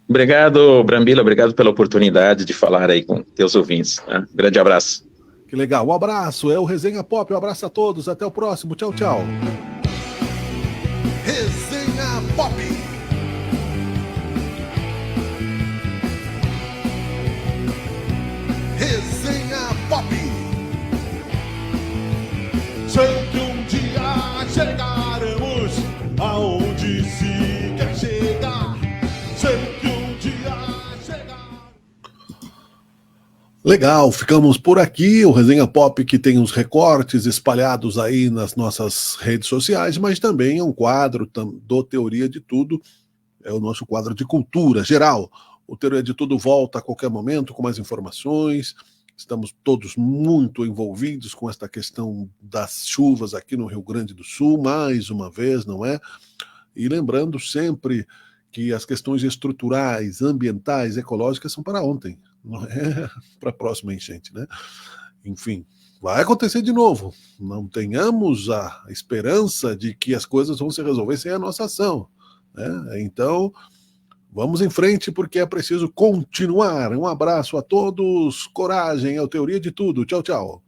Obrigado, Brambila, obrigado pela oportunidade de falar aí com teus ouvintes. Né? Grande abraço. Que legal, um abraço, é o Resenha Pop, um abraço a todos, até o próximo, tchau, tchau. Resenha Pop. Resenha Pop. Sei que um dia chegaremos aonde se quer chegar. Sei que um dia chegar. Legal, ficamos por aqui, o Resenha Pop, que tem os recortes espalhados aí nas nossas redes sociais, mas também é um quadro do Teoria de Tudo, é o nosso quadro de cultura geral. O Teoria de Tudo volta a qualquer momento com mais informações. Estamos todos muito envolvidos com esta questão das chuvas aqui no Rio Grande do Sul, mais uma vez, não é? E lembrando sempre que as questões estruturais, ambientais, ecológicas são para ontem, não é para a próxima enchente, né? Enfim, vai acontecer de novo. Não tenhamos a esperança de que as coisas vão se resolver sem a nossa ação, né? Então, vamos em frente, porque é preciso continuar. Um abraço a todos, coragem, é o Teoria de Tudo. Tchau, tchau.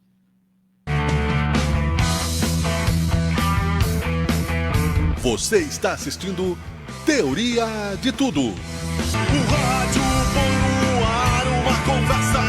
Você está assistindo Teoria de Tudo. O rádio põe no ar uma conversa